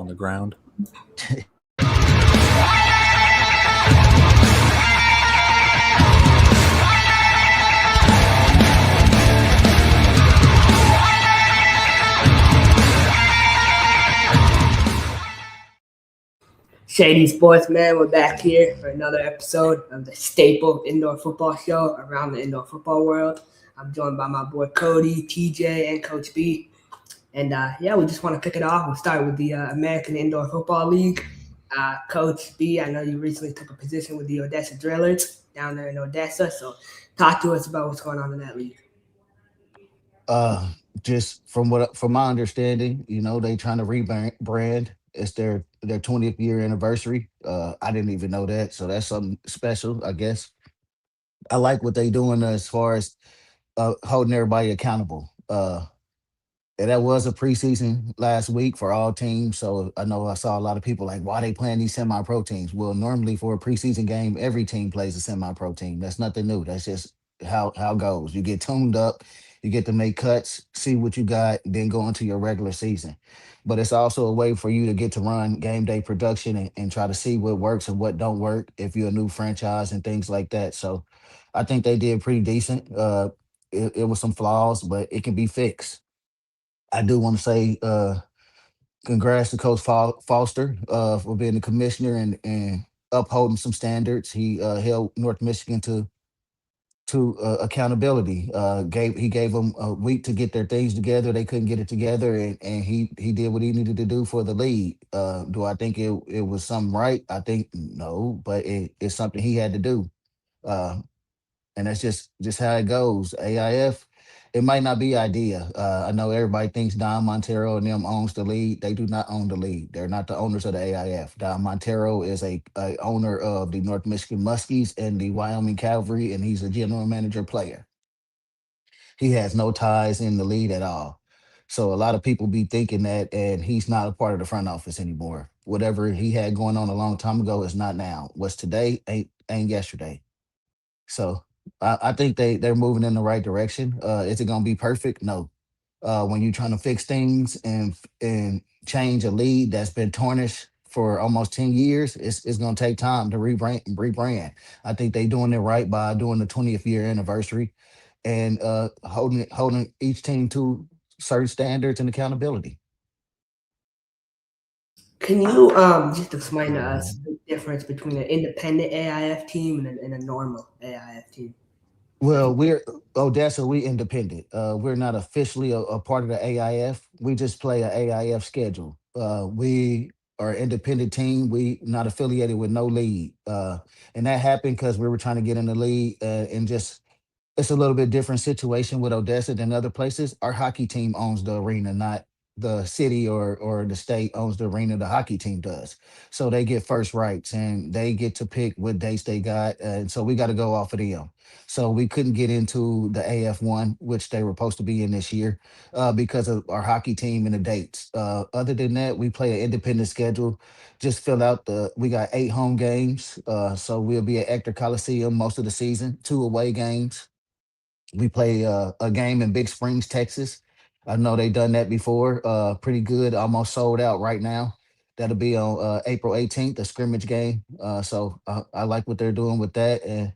on the ground. Shady Sports Man, we're back here for another episode of the staple indoor football show around the indoor football world. I'm joined by my boy Cody, TJ, and Coach B. And we just want to kick it off. We'll start with the American Indoor Football League. Coach B, I know you recently took a position with the Odessa Drillers down there in Odessa. So talk to us about what's going on in that league. Uh, just from my understanding, they trying to rebrand. It's their 20th year anniversary. I didn't even know that, so that's something special, I guess. I like what they doing as far as holding everybody accountable. And that was a preseason last week for all teams, so I know I saw a lot of people like, why they playing these semi-pro teams? Well, normally for a preseason game, every team plays a semi-pro team. That's nothing new. That's just how it goes. You get tuned up, you get to make cuts, see what you got, then go into your regular season. But it's also a way for you to get to run game day production and try to see what works and what don't work if you're a new franchise and things like that. So I think they did pretty decent. It was some flaws, but it can be fixed. I do want to say congrats to Coach Foster for being the commissioner and upholding some standards. He held North Michigan to accountability. He gave them a week to get their things together. They couldn't get it together, and he did what he needed to do for the league. Do I think it was something right? I think no, but it's something he had to do. Uh, and that's just how it goes. AIF, it might not be idea. I know everybody thinks Don Montero and them owns the league. They do not own the league. They're not the owners of the AIF. Don Montero is a owner of the North Michigan Muskies and the Wyoming Cavalry, and he's a general manager player. He has no ties in the league at all. So a lot of people be thinking that, and he's not a part of the front office anymore. Whatever he had going on a long time ago is not now. What's today ain't yesterday. So I think they're moving in the right direction. Is it gonna be perfect? No. When you're trying to fix things and change a lead that's been tarnished for almost 10 years, it's gonna take time to rebrand. I think they doing it right by doing the 20th year anniversary and holding each team to certain standards and accountability. Can you just explain to us the difference between an independent AIF team and a normal AIF team? Well, we're Odessa. We independent. We're not officially a part of the AIF. We just play a AIF schedule. We are an independent team. We not affiliated with no league, and that happened because we were trying to get in the league and just it's a little bit different situation with Odessa than other places. Our hockey team owns the arena, not the city or the state owns the arena. The hockey team does, so they get first rights and they get to pick what dates they got, and so we got to go off of them. So we couldn't get into the AF1, which they were supposed to be in this year, because of our hockey team and the dates. Other than that, we play an independent schedule. Just fill out the. We got 8 home games, so we'll be at Ector Coliseum most of the season. 2 away games. We play a game in Big Springs, Texas. I know they done that before. Pretty good. Almost sold out right now. That'll be on April 18th, a scrimmage game. I like what they're doing with that, and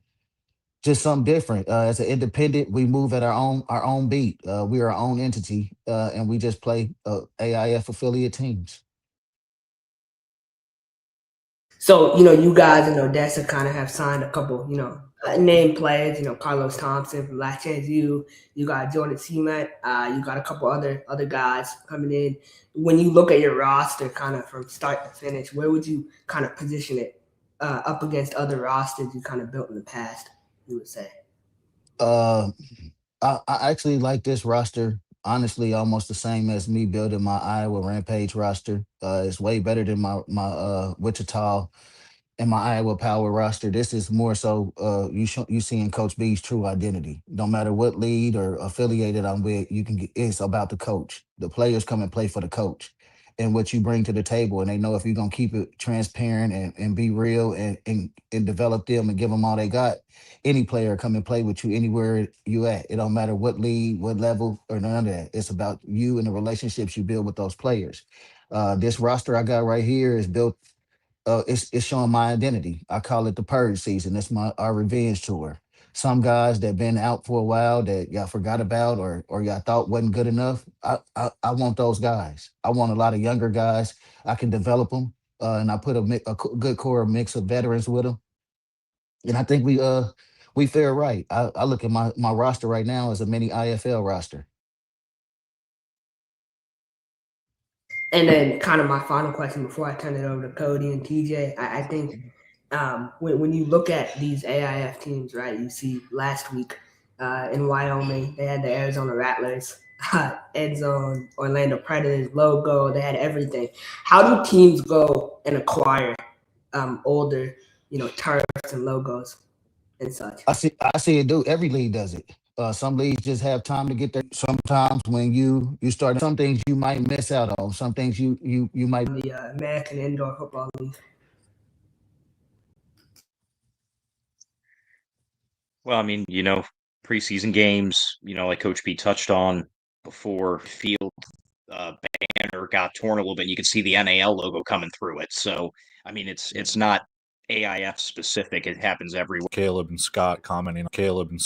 just something different. As an independent, we move at our own beat. We are our own entity, and we just play AIF affiliate teams. So, you guys in Odessa kind of have signed a couple, name players, Carlos Thompson from Last Chance U. You got Jordan Seaman. You got a couple other guys coming in. When you look at your roster kind of from start to finish, where would you kind of position it up against other rosters you kind of built in the past, you would say? Uh, I actually like this roster. Honestly, almost the same as me building my Iowa Rampage roster. It's way better than my Wichita in my Iowa Power roster. This is more so you seeing Coach B's true identity. No matter what lead or affiliated I'm with, you can get it's about the coach. The players come and play for the coach and what you bring to the table. And they know if you're gonna keep it transparent and be real and develop them and give them all they got, any player come and play with you anywhere you at. It don't matter what league, what level, or none of that. It's about you and the relationships you build with those players. This roster I got right here is built. It's showing my identity. I call it the purge season. It's our revenge tour. Some guys that been out for a while that y'all forgot about or y'all thought wasn't good enough. I want those guys. I want a lot of younger guys. I can develop them, and I put good core mix of veterans with them. And I think we fare right. I look at my roster right now as a mini IFL roster. And then, kind of my final question before I turn it over to Cody and TJ, I think when you look at these AIF teams, right, you see last week in Wyoming, they had the Arizona Rattlers, Ed Zone, Orlando Predators, logo, they had everything. How do teams go and acquire older, turfs and logos and such? I see it do. Every league does it. Some leagues just have time to get there. Sometimes when you start, some things you might miss out on. Some things you might. The American Indoor Football League. Well, I mean, preseason games, like Coach B touched on before, field banner got torn a little bit. You can see the NAL logo coming through it. So, I mean, it's not AIF specific. It happens everywhere. Caleb and Scott commenting. Cody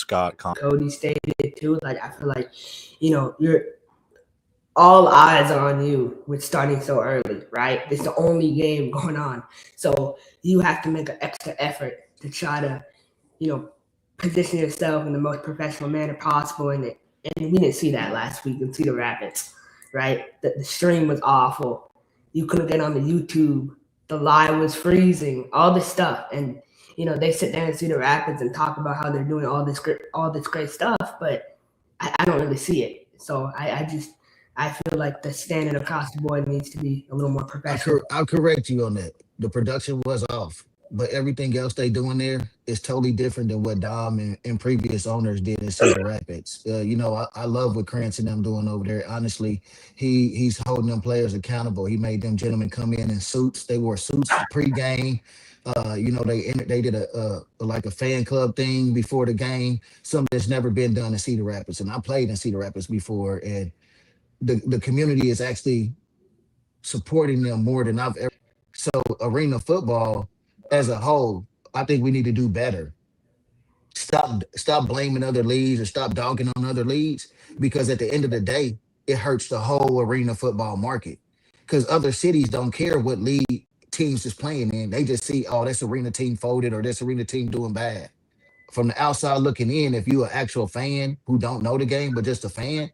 stated it too. Like, I feel like, you're all eyes are on you with starting so early, right? It's the only game going on. So you have to make an extra effort to try to, position yourself in the most professional manner possible. And we didn't see that last week in Cedar Rapids, right? The stream was awful. You couldn't get on the YouTube. The live was freezing, all this stuff. And, they sit there in Cedar Rapids and talk about how they're doing all this great stuff, but I don't really see it. So I feel like the standard across the board needs to be a little more professional. I'll correct you on that. The production was off, but everything else they doing there is totally different than what Dom and previous owners did in Cedar Rapids. I love what Krantz and them doing over there. Honestly, he's holding them players accountable. He made them gentlemen come in suits. They wore suits pregame. They did a fan club thing before the game. Something that's never been done in Cedar Rapids. And I played in Cedar Rapids before, and the community is actually supporting them more than I've ever. So arena football as a whole, I think we need to do better. Stop blaming other leagues or stop dogging on other leagues, because at the end of the day, it hurts the whole arena football market. Because other cities don't care what league teams is playing in. They just see, oh, this arena team folded or this arena team doing bad. From the outside looking in, if you're an actual fan who don't know the game but just a fan,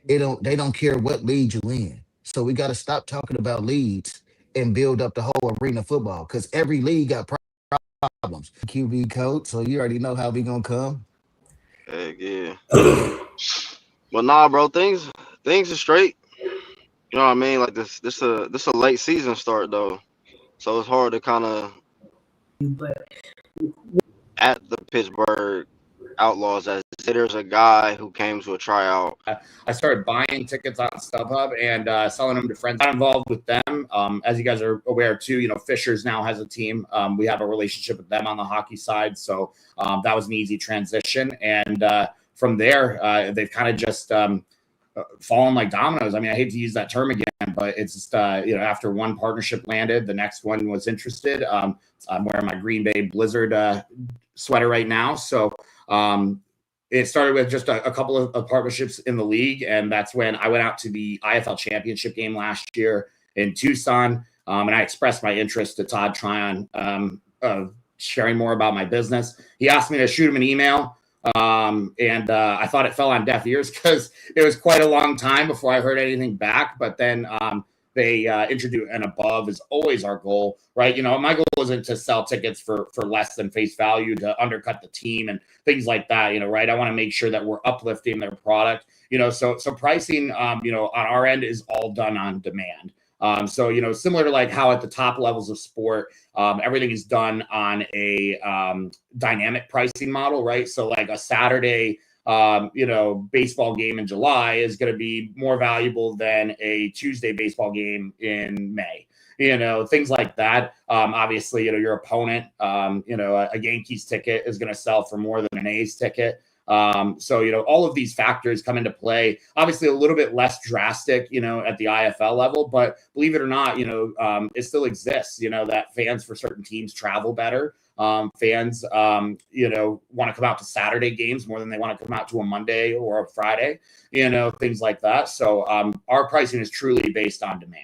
they don't care what league you in. So we got to stop talking about leagues and build up the whole arena football, because every league got problems. QB coach, so you already know how we gonna come. Heck yeah. Well, nah, bro, things are straight. You know what I mean? Like this a late season start though, so it's hard to kind of But at the Pittsburgh Outlaws as there's a guy who came to a tryout. I started buying tickets on StubHub and selling them to friends. Got involved with them. As you guys are aware too, Fishers now has a team. We have a relationship with them on the hockey side. So that was an easy transition. And from there, they've kind of just fallen like dominoes. I mean, I hate to use that term again, but it's just, after one partnership landed, the next one was interested. I'm wearing my Green Bay Blizzard sweater right now. So it started with just a couple of partnerships in the league. And that's when I went out to the IFL championship game last year in Tucson. And I expressed my interest to Todd Tryon of sharing more about my business. He asked me to shoot him an email. And I thought it fell on deaf ears because it was quite a long time before I heard anything back. But then they introduced, and above is always our goal, right? My goal isn't to sell tickets for less than face value, to undercut the team and things like that, right? I want to make sure that we're uplifting their product, so pricing, on our end is all done on demand. So, similar to like how at the top levels of sport, everything is done on a dynamic pricing model, right? So like a Saturday, baseball game in July is going to be more valuable than a Tuesday baseball game in May, things like that. Obviously, your opponent, a Yankees ticket is going to sell for more than an A's ticket. So, all of these factors come into play. Obviously, a little bit less drastic, at the IFL level, but believe it or not, it still exists, that fans for certain teams travel better. Fans, want to come out to Saturday games more than they want to come out to a Monday or a Friday, things like that. So our pricing is truly based on demand.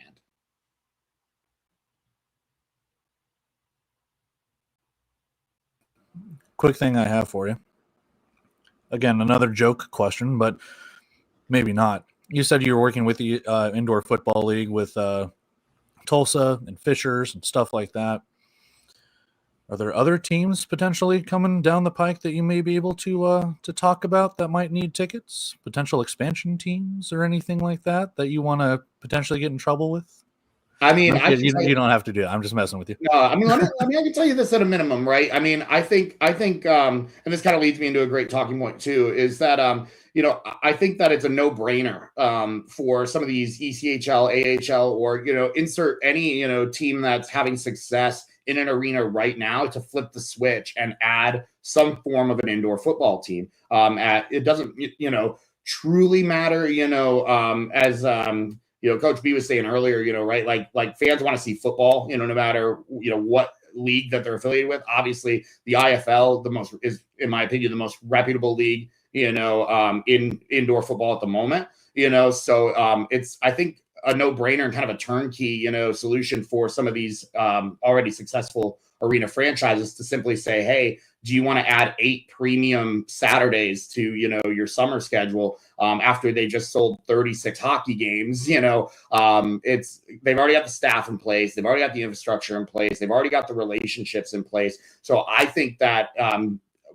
Quick thing I have for you. Again, another joke question, but maybe not. You said you were working with the indoor football league with Tulsa and Fishers and stuff like that. Are there other teams potentially coming down the pike that you may be able to talk about that might need tickets? Potential expansion teams or anything like that you want to potentially get in trouble with? I mean, you don't have to do it. I'm just messing with you. No, I mean, I can tell you this at a minimum, right? I mean, I think, and this kind of leads me into a great talking point too, is that, I think that it's a no-brainer for some of these ECHL, AHL, or, insert any, team that's having success in an arena right now to flip the switch and add some form of an indoor football team. It doesn't, truly matter, as, Coach B was saying earlier, right? Like fans want to see football, no matter, what league that they're affiliated with. Obviously, the IFL is, in my opinion, the most reputable league, in indoor football at the moment. So it's, I think, a no-brainer and kind of a turnkey, solution for some of these already successful arena franchises to simply say, hey, do you want to add 8 premium Saturdays to, your summer schedule after they just sold 36 hockey games? They've already got the staff in place. They've already got the infrastructure in place. They've already got the relationships in place. So I think that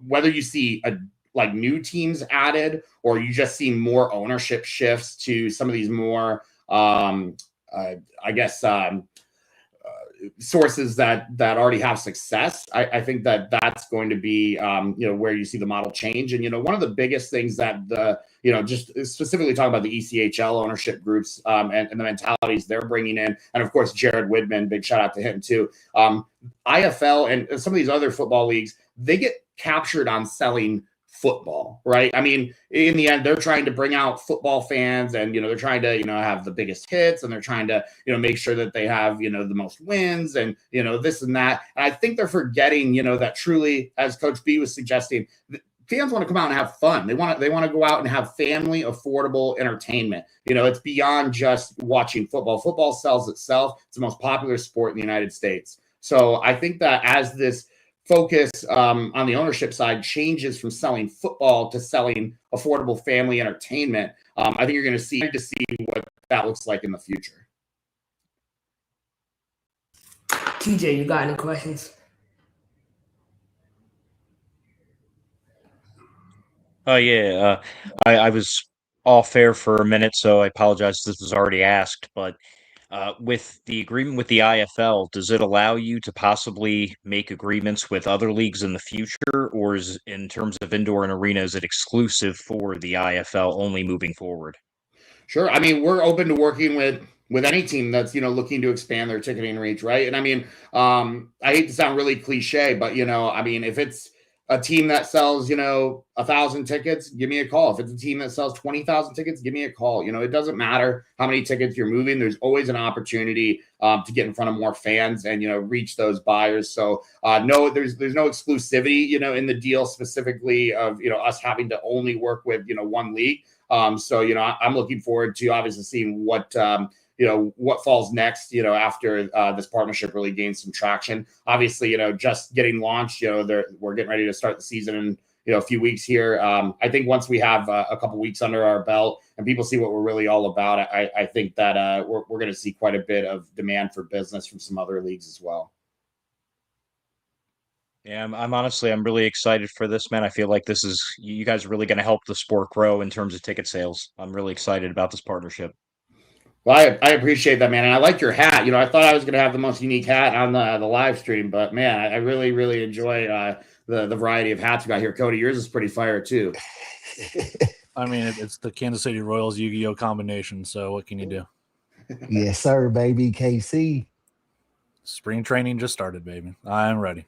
whether you see new teams added or you just see more ownership shifts to some of these more, sources that already have success, I think that that's going to be where you see the model change. And one of the biggest things that just specifically talking about the ECHL ownership groups and the mentalities they're bringing in, and of course Jared Widman, big shout out to him too. IFL and some of these other football leagues, they get captured on selling football, right? I mean, in the end, they're trying to bring out football fans, and they're trying to have the biggest hits, and they're trying to make sure that they have the most wins, and this and that. And I think they're forgetting that truly, as Coach B was suggesting, fans want to come out and have fun. They want to go out and have family affordable entertainment. It's beyond just watching football. Football sells itself. It's the most popular sport in the United States. So I think that as this focus on the ownership side changes from selling football to selling affordable family entertainment, I think you're going to see what that looks like in the future. TJ, you got any questions? Oh yeah, I was off air for a minute, so I apologize. This was already asked, but with the agreement with the IFL, does it allow you to possibly make agreements with other leagues in the future, or is in terms of indoor and arena, is it exclusive for the IFL only moving forward? Sure. I mean, we're open to working with any team that's looking to expand their ticketing reach, right? And I mean, I hate to sound really cliche, but I mean, if it's a team that sells 1,000 tickets, give me a call. If it's a team that sells 20,000 tickets, give me a call. It doesn't matter how many tickets you're moving. There's always an opportunity to get in front of more fans and reach those buyers. So no, there's no exclusivity in the deal specifically of us having to only work with one league. So I'm looking forward to obviously seeing what what falls next, after this partnership really gains some traction. Obviously, just getting launched, we're getting ready to start the season in a few weeks here. I think once we have a couple weeks under our belt and people see what we're really all about, I think that we're going to see quite a bit of demand for business from some other leagues as well. Yeah, I'm honestly, I'm really excited for this, man. I feel like you guys are really going to help the sport grow in terms of ticket sales. I'm really excited about this partnership. Well, I appreciate that, man. And I like your hat. I thought I was going to have the most unique hat on the live stream, but man, I really, really enjoy the variety of hats we got here. Cody, yours is pretty fire too. I mean, it's the Kansas City Royals Yu-Gi-Oh combination. So what can you do? Yes, sir, baby. KC. Spring training just started, baby. I'm ready.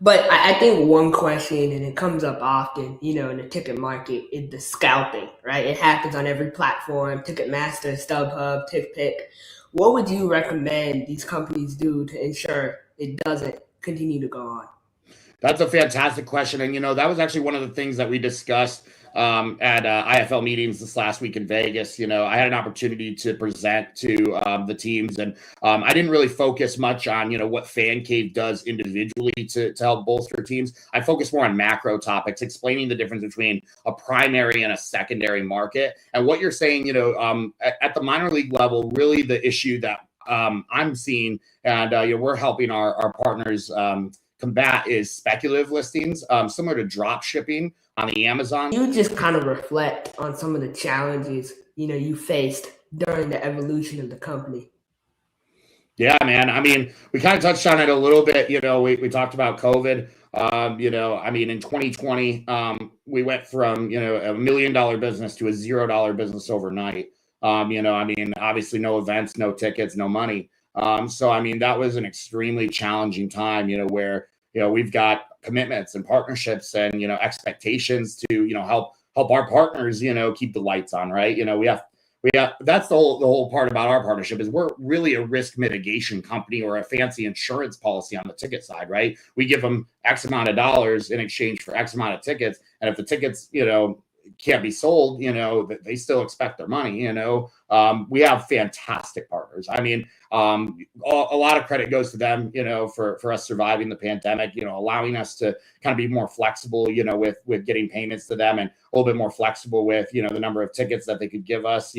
But I think one question, and it comes up often, in the ticket market, is the scalping, right? It happens on every platform, Ticketmaster, StubHub, TickPick. What would you recommend these companies do to ensure it doesn't continue to go on? That's a fantastic question. And, that was actually one of the things that we discussed at IFL meetings this last week in Vegas. I had an opportunity to present to the teams, and I didn't really focus much on, what Fan Cave does individually to help bolster teams. I focus more on macro topics, explaining the difference between a primary and a secondary market. And what you're saying, at the minor league level, really the issue that I'm seeing, and we're helping our partners combat is speculative listings, similar to drop shipping on the Amazon. You just kind of reflect on some of the challenges, you faced during the evolution of the company. Yeah, man. I mean, we kind of touched on it a little bit. We talked about COVID. In 2020, we went from, $1 million business to a $0 business overnight. Obviously no events, no tickets, no money. That was an extremely challenging time, where, we've got commitments and partnerships and, expectations to, help our partners, keep the lights on, right? We have that's the whole part about our partnership is we're really a risk mitigation company or a fancy insurance policy on the ticket side, right? We give them X amount of dollars in exchange for X amount of tickets. And if the tickets, can't be sold, they still expect their money, we have fantastic partners. A lot of credit goes to them, for us surviving the pandemic, allowing us to kind of be more flexible, with getting payments to them and a little bit more flexible with, the number of tickets that they could give us,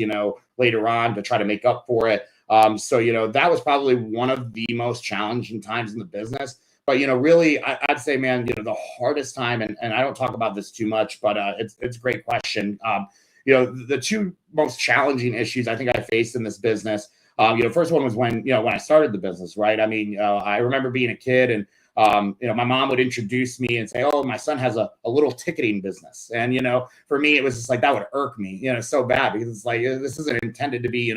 later on to try to make up for it. That was probably one of the most challenging times in the business. But, really, I'd say, man, the hardest time, and I don't talk about this too much, but it's a great question. The two most challenging issues I think I faced in this business, first one was when I started the business, right? I remember being a kid and, my mom would introduce me and say, oh, my son has a little ticketing business. And, for me, it was just like, that would irk me, so bad because it's like, this isn't intended to be,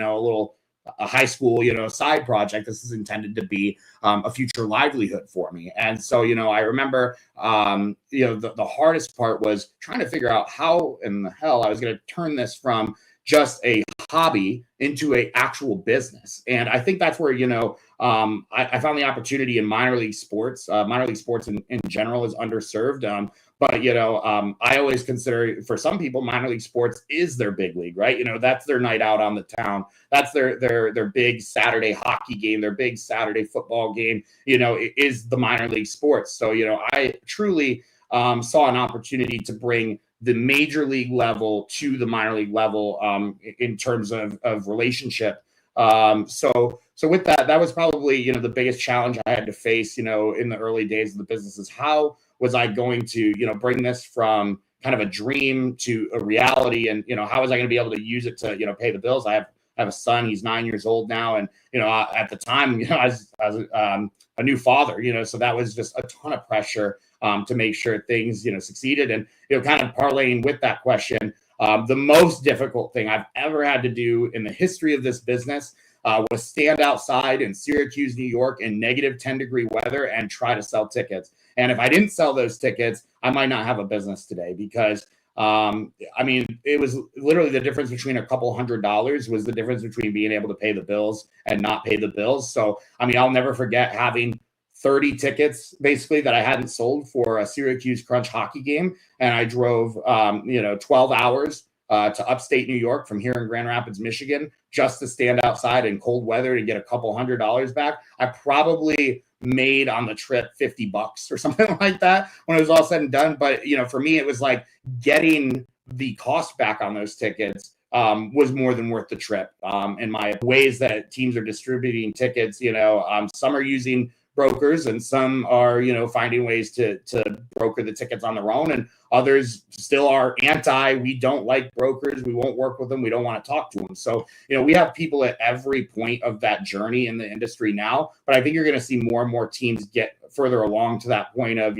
a high school, side project. This is intended to be a future livelihood for me. And so, I remember, the hardest part was trying to figure out how in the hell I was going to turn this from just a hobby into a actual business. And I think that's where, I found the opportunity in minor league sports. Minor league sports in general is underserved. But, I always consider for some people, minor league sports is their big league, right? That's their night out on the town. That's their big Saturday hockey game, their big Saturday football game, it is the minor league sports. So, I truly saw an opportunity to bring the major league level to the minor league level in terms of relationship. So with that was probably, the biggest challenge I had to face, in the early days of the business is how was I going to, bring this from kind of a dream to a reality? And, how was I going to be able to use it to, pay the bills? I have a son, he's 9 years old now. And, at the time, I was a new father, so that was just a ton of pressure to make sure things, succeeded. And, kind of parlaying with that question, the most difficult thing I've ever had to do in the history of this business was stand outside in Syracuse, New York in negative 10-degree weather and try to sell tickets. And if I didn't sell those tickets, I might not have a business today because, it was literally the difference between a couple $100 was the difference between being able to pay the bills and not pay the bills. So, I'll never forget having 30 tickets basically that I hadn't sold for a Syracuse Crunch hockey game. And I drove, 12 hours to upstate New York from here in Grand Rapids, Michigan, just to stand outside in cold weather to get a couple $100 back. I probably made on the trip $50 or something like that when it was all said and done. But, for me, it was like getting the cost back on those tickets was more than worth the trip. In my ways that teams are distributing tickets, some are using brokers and some are, finding ways to broker the tickets on their own, and others still are we don't like brokers. We won't work with them. We don't want to talk to them. So, we have people at every point of that journey in the industry now, but I think you're going to see more and more teams get further along to that point of,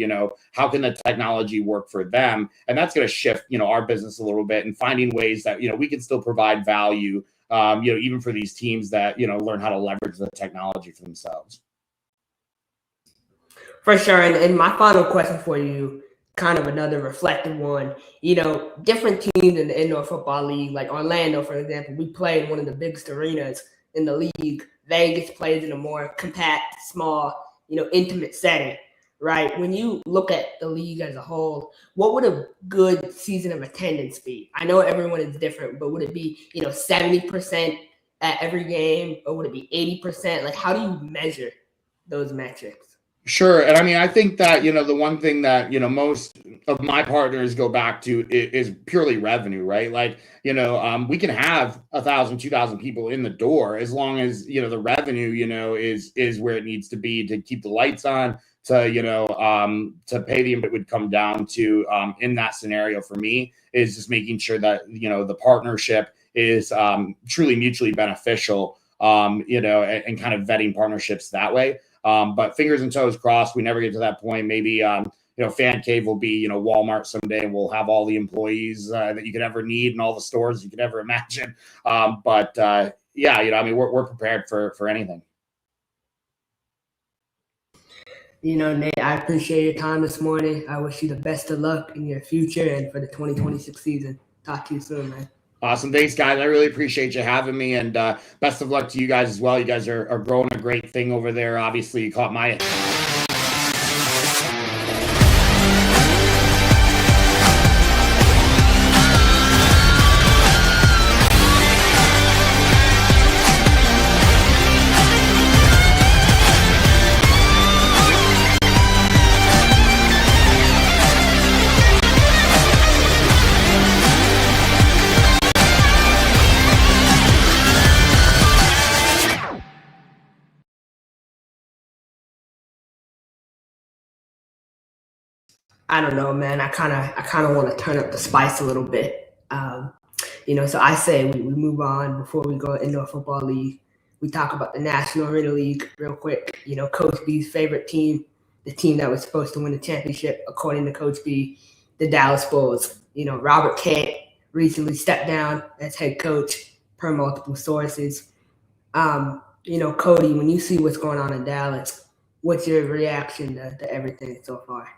how can the technology work for them? And that's going to shift, our business a little bit and finding ways that, we can still provide value, even for these teams that, learn how to leverage the technology for themselves. For sure. And my final question for you, kind of another reflective one. Different teams in the indoor football league, like Orlando, for example, we play in one of the biggest arenas in the league. Vegas plays in a more compact, small, intimate setting, right? When you look at the league as a whole, what would a good season of attendance be? I know everyone is different, but would it be, 70% at every game, or would it be 80%? Like, how do you measure those metrics? Sure. And I mean, I think that, the one thing that, most of my partners go back to is purely revenue, right? Like, we can have 1,000, 2,000 people in the door as long as, the revenue, is where it needs to be to keep the lights on, to pay the, it would come down to, in that scenario for me is just making sure that, the partnership is truly mutually beneficial, and kind of vetting partnerships that way. But fingers and toes crossed, we never get to that point. Maybe, Fan Cave will be, Walmart someday, and we'll have all the employees that you could ever need and all the stores you could ever imagine. But we're prepared for anything. Nate, I appreciate your time this morning. I wish you the best of luck in your future and for the 2026 season. Talk to you soon, man. Awesome. Thanks, guys. I really appreciate you having me, and best of luck to you guys as well. You guys are growing a great thing over there. Obviously, you caught my I don't know, man. I kind of want to turn up the spice a little bit. So I say we move on before we go indoor football league. We talk about the National Arena League real quick. Coach B's favorite team, the team that was supposed to win the championship, according to Coach B, the Dallas Bulls. Robert Kent recently stepped down as head coach per multiple sources. Cody, when you see what's going on in Dallas, what's your reaction to everything so far?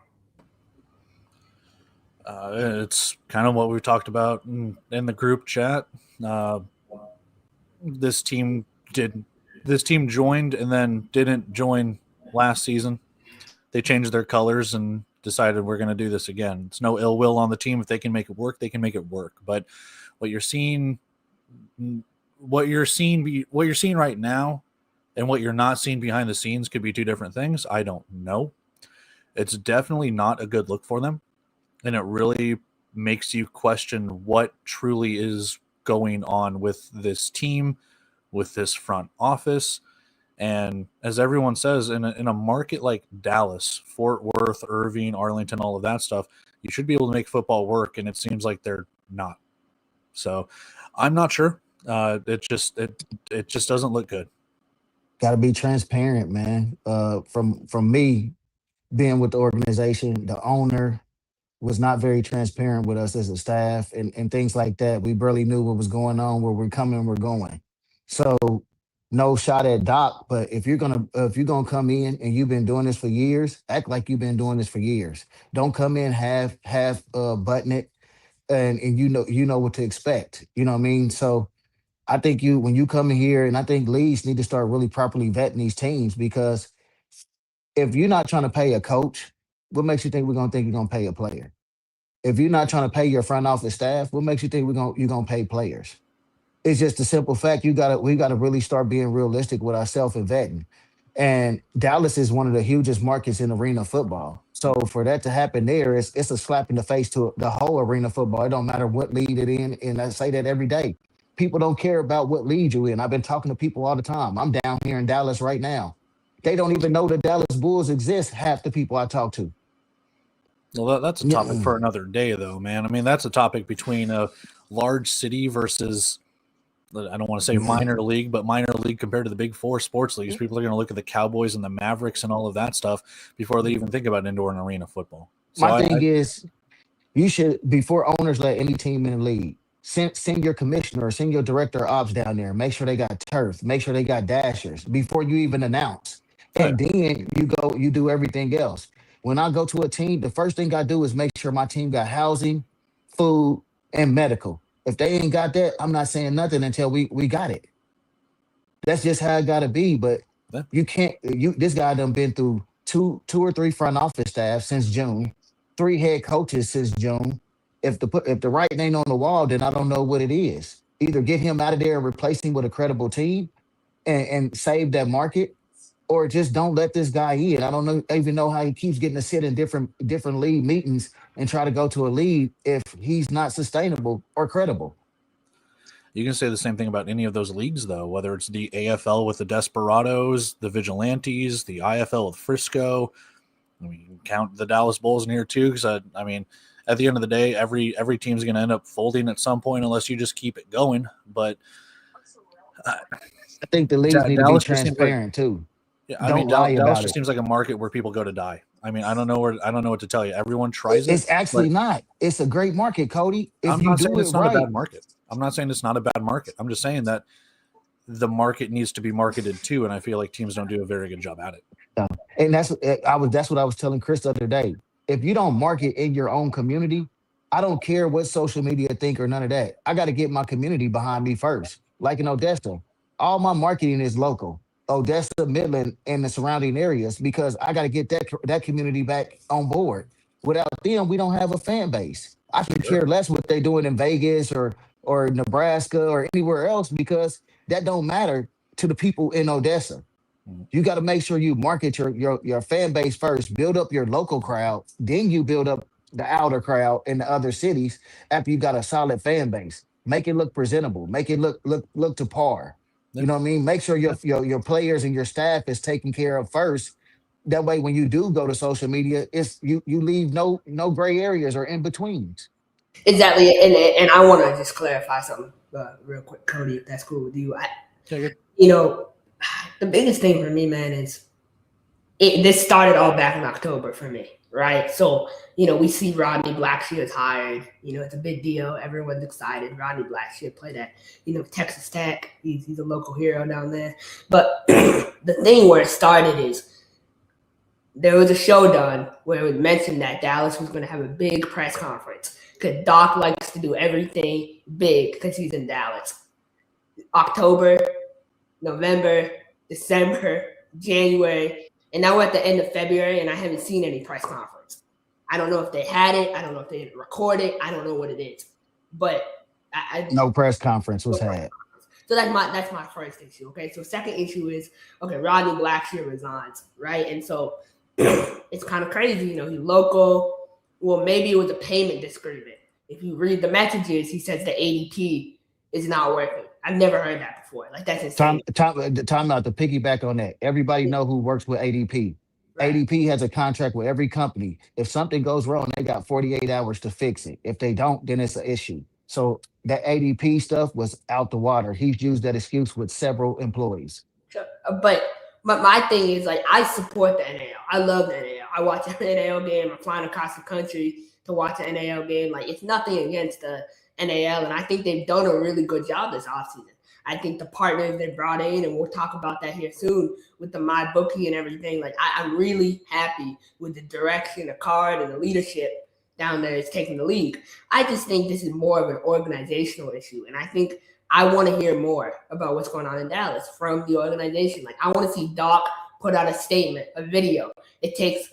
It's kind of what we talked about in the group chat. This team joined and then didn't join last season. They changed their colors and decided we're going to do this again. It's no ill will on the team. If they can make it work, they can make it work. But what you're seeing right now and what you're not seeing behind the scenes could be two different things. I don't know. It's definitely not a good look for them. And it really makes you question what truly is going on with this team, with this front office. And as everyone says, in a market like Dallas, Fort Worth, Irving, Arlington, all of that stuff, you should be able to make football work. And it seems like they're not. So I'm not sure. It just doesn't look good. Got to be transparent, man. From me being with the organization, the owner was not very transparent with us as a staff and things like that. We barely knew what was going on, where we're coming, we're going. So no shot at Doc, but if you're gonna come in and you've been doing this for years, act like you've been doing this for years. Don't come in half button it, and you know what to expect. You know what I mean? So I think when you come in here, and I think leagues need to start really properly vetting these teams, because if you're not trying to pay a coach, what makes you think we're gonna think you're gonna pay a player? If you're not trying to pay your front office staff, what makes you think you're gonna pay players? It's just a simple fact. We gotta really start being realistic with ourselves and vetting. And Dallas is one of the hugest markets in arena football. So for that to happen there, it's a slap in the face to the whole arena football. It don't matter what league it in, and I say that every day. People don't care about what league you're in. I've been talking to people all the time. I'm down here in Dallas right now. They don't even know the Dallas Bulls exist, half the people I talk to. Well, that's a topic for another day, though, man. I mean, that's a topic between a large city versus, I don't want to say minor league, but minor league compared to the big four sports leagues. People are going to look at the Cowboys and the Mavericks and all of that stuff before they even think about indoor and arena football. So My thing is, you should, before owners let any team in the league, send your commissioner or send your director of ops down there. Make sure they got turf. Make sure they got dashers before you even announce. And then you do everything else. When I go to a team, the first thing I do is make sure my team got housing, food, and medical. If they ain't got that, I'm not saying nothing until we got it. That's just how it gotta be. But Yeah. you can't this guy done been through two or three front office staff since June, three head coaches since June. If the writing ain't on the wall, then I don't know what it is. Either get him out of there and replace him with a credible team and save that market, or just don't let this guy in. I don't know even know how he keeps getting to sit in different league meetings and try to go to a league if he's not sustainable or credible. You can say the same thing about any of those leagues, though, whether it's the AFL with the Desperados, the Vigilantes, the IFL with Frisco. I mean, you can count the Dallas Bulls in here, too, because, I mean, at the end of the day, every team's going to end up folding at some point unless you just keep it going. But I think the leagues need to be Dallas just seems like, transparent, too. yeah, I Don't mean, lie Dallas about just it. seems like a market where people go to die. I mean, I don't know what to tell you. Everyone tries it. It's actually not. It's a great market, Cody. If I'm you not do saying it it's not a right. bad market. I'm not saying it's not a bad market. I'm just saying that the market needs to be marketed too, and I feel like teams don't do a very good job at it. And that's what I was telling Chris the other day. If you don't market in your own community, I don't care what social media think or none of that. I got to get my community behind me first. Like in Odessa, all my marketing is local. Odessa, Midland, and the surrounding areas because I got to get that community back on board. Without them, we don't have a fan base. I can care less what they're doing in Vegas or Nebraska or anywhere else because that don't matter to the people in Odessa. You got to make sure you market your fan base first, build up your local crowd, then you build up the outer crowd in the other cities after you got a solid fan base. Make it look presentable, make it look to par. You know what I mean? Make sure your players and your staff is taken care of first. That way, when you do go to social media, it's you leave no gray areas or in betweens. Exactly, and I want to just clarify something real quick, Cody, if that's cool with you. You know, the biggest thing for me, man, is this started all back in October for me, right? So, we see Rodney Blackshear is hired. It's a big deal. Everyone's excited. Rodney Blackshear played at, Texas Tech. He's a local hero down there. But the thing where it started is there was a show done where it was mentioned that Dallas was going to have a big press conference because Doc likes to do everything big because he's in Dallas. October, November, December, January, and now we're at the end of February, and I haven't seen any press conference. I don't know if they had it. I don't know if they didn't record it. I don't know what it is. But no press conference was had. So that's my first issue. Okay. So second issue is Rodney Blackshear resigns, right? And so it's kind of crazy, he's local. Well, maybe it was a payment disagreement. If you read the messages, he says the ADP is not working. I've never heard that before. Like that's insane. Time out to piggyback on that. Everybody know who works with ADP. Right. ADP has a contract with every company. If something goes wrong, they got 48 hours to fix it. If they don't, then it's an issue. So that ADP stuff was out the water. He's used that excuse with several employees. Sure. But my thing is, I support the NAL. I love the NAL. I watch an NAL game. I'm flying across the country to watch an NAL game. It's nothing against the NAL, and I think they've done a really good job this offseason. I think the partners they brought in, and we'll talk about that here soon with the MyBookie and everything. I'm really happy with the direction, the card, and the leadership down there is taking the league. I just think this is more of an organizational issue, and I think I want to hear more about what's going on in Dallas from the organization. I want to see Doc put out a statement, a video. It takes,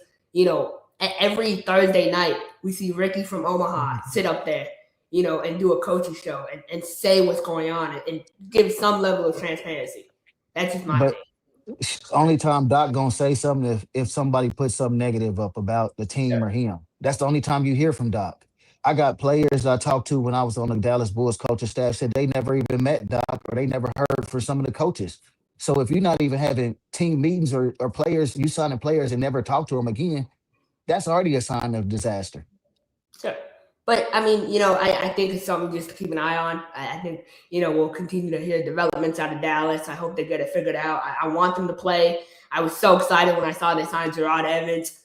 every Thursday night, we see Ricky from Omaha sit up there, and do a coaching show and say what's going on and give some level of transparency. That's just my thing. Only time Doc gonna say something if somebody puts something negative up about the team or him. That's the only time you hear from Doc. I got players I talked to when I was on the Dallas Bulls coaching staff said they never even met Doc or they never heard from some of the coaches. So if you're not even having team meetings or players, you signing players and never talk to them again, that's already a sign of disaster. Sure. But, I think it's something just to keep an eye on. I think, we'll continue to hear developments out of Dallas. I hope they get it figured out. I want them to play. I was so excited when I saw they signed Gerard Evans,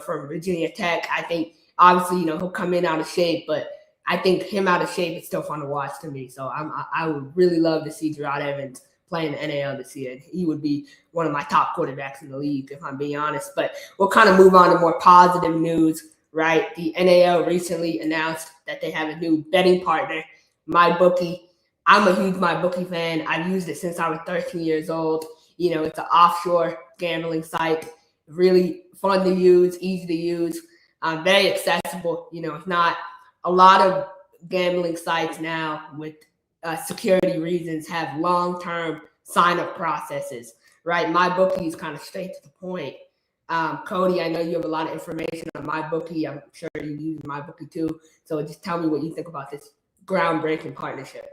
from Virginia Tech. I think, obviously, he'll come in out of shape, but I think him out of shape is still fun to watch to me. So I would really love to see Gerard Evans play in the NAL this year. He would be one of my top quarterbacks in the league, if I'm being honest. But we'll kind of move on to more positive news, right? The NAL recently announced that they have a new betting partner, MyBookie. I'm a huge MyBookie fan. I've used it since I was 13 years old. It's an offshore gambling site, really fun to use, easy to use, very accessible. It's not a lot of gambling sites now with security reasons have long-term sign-up processes, right? MyBookie is kind of straight to the point. Cody, I know you have a lot of information on MyBookie. I'm sure you use MyBookie too. So just tell me what you think about this groundbreaking partnership.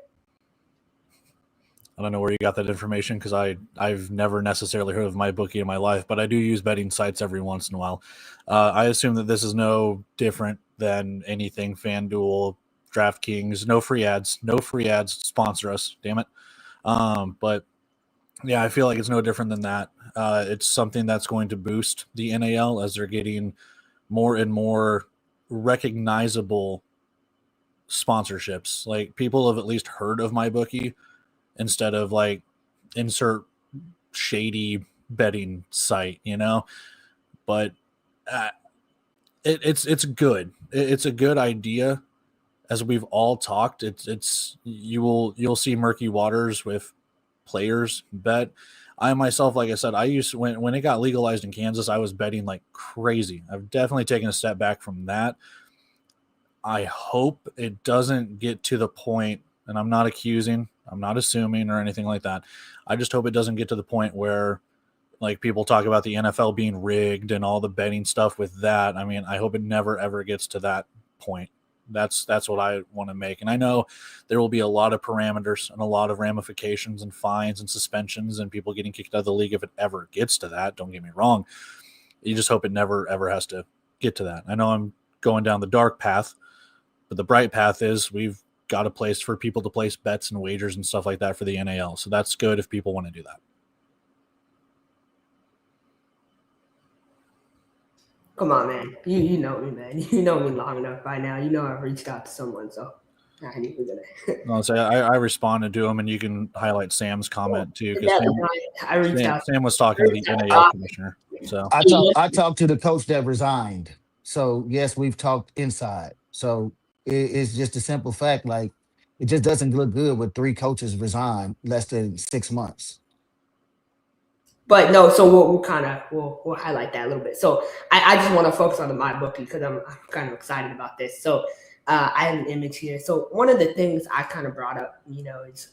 I don't know where you got that information because I've never necessarily heard of MyBookie in my life, but I do use betting sites every once in a while. I assume that this is no different than anything FanDuel, DraftKings. No free ads. No free ads. Sponsor us, damn it. But yeah, I feel like it's no different than that. It's something that's going to boost the NAL as they're getting more and more recognizable sponsorships. Like people have at least heard of MyBookie instead of like insert shady betting site, but it's good. It's a good idea. As we've all talked, you'll see murky waters with players bet. I myself, like I said, I used to, when it got legalized in Kansas, I was betting like crazy. I've definitely taken a step back from that. I hope it doesn't get to the point, and I'm not accusing, I'm not assuming or anything like that. I just hope it doesn't get to the point where like people talk about the NFL being rigged and all the betting stuff with that. I mean, I hope it never, ever gets to that point. That's what I want to make. And I know there will be a lot of parameters and a lot of ramifications and fines and suspensions and people getting kicked out of the league if it ever gets to that. Don't get me wrong. You just hope it never, ever has to get to that. I know I'm going down the dark path, but the bright path is we've got a place for people to place bets and wagers and stuff like that for the NAL. So that's good if people want to do that. Come on, man. You know me, man. You know me long enough by now. I've reached out to someone, so I ain't even gonna. I'll say I responded to him, and you can highlight Sam's comment too, because I reached out. Sam was talking to the NAL commissioner. So I talked to the coach that resigned. So yes, we've talked inside. So it's just a simple fact. Like it just doesn't look good with 3 coaches resign less than 6 months. But no, so we'll highlight that a little bit. So I just want to focus on the MyBookie because I'm kind of excited about this. So I have an image here. So one of the things I kind of brought up, is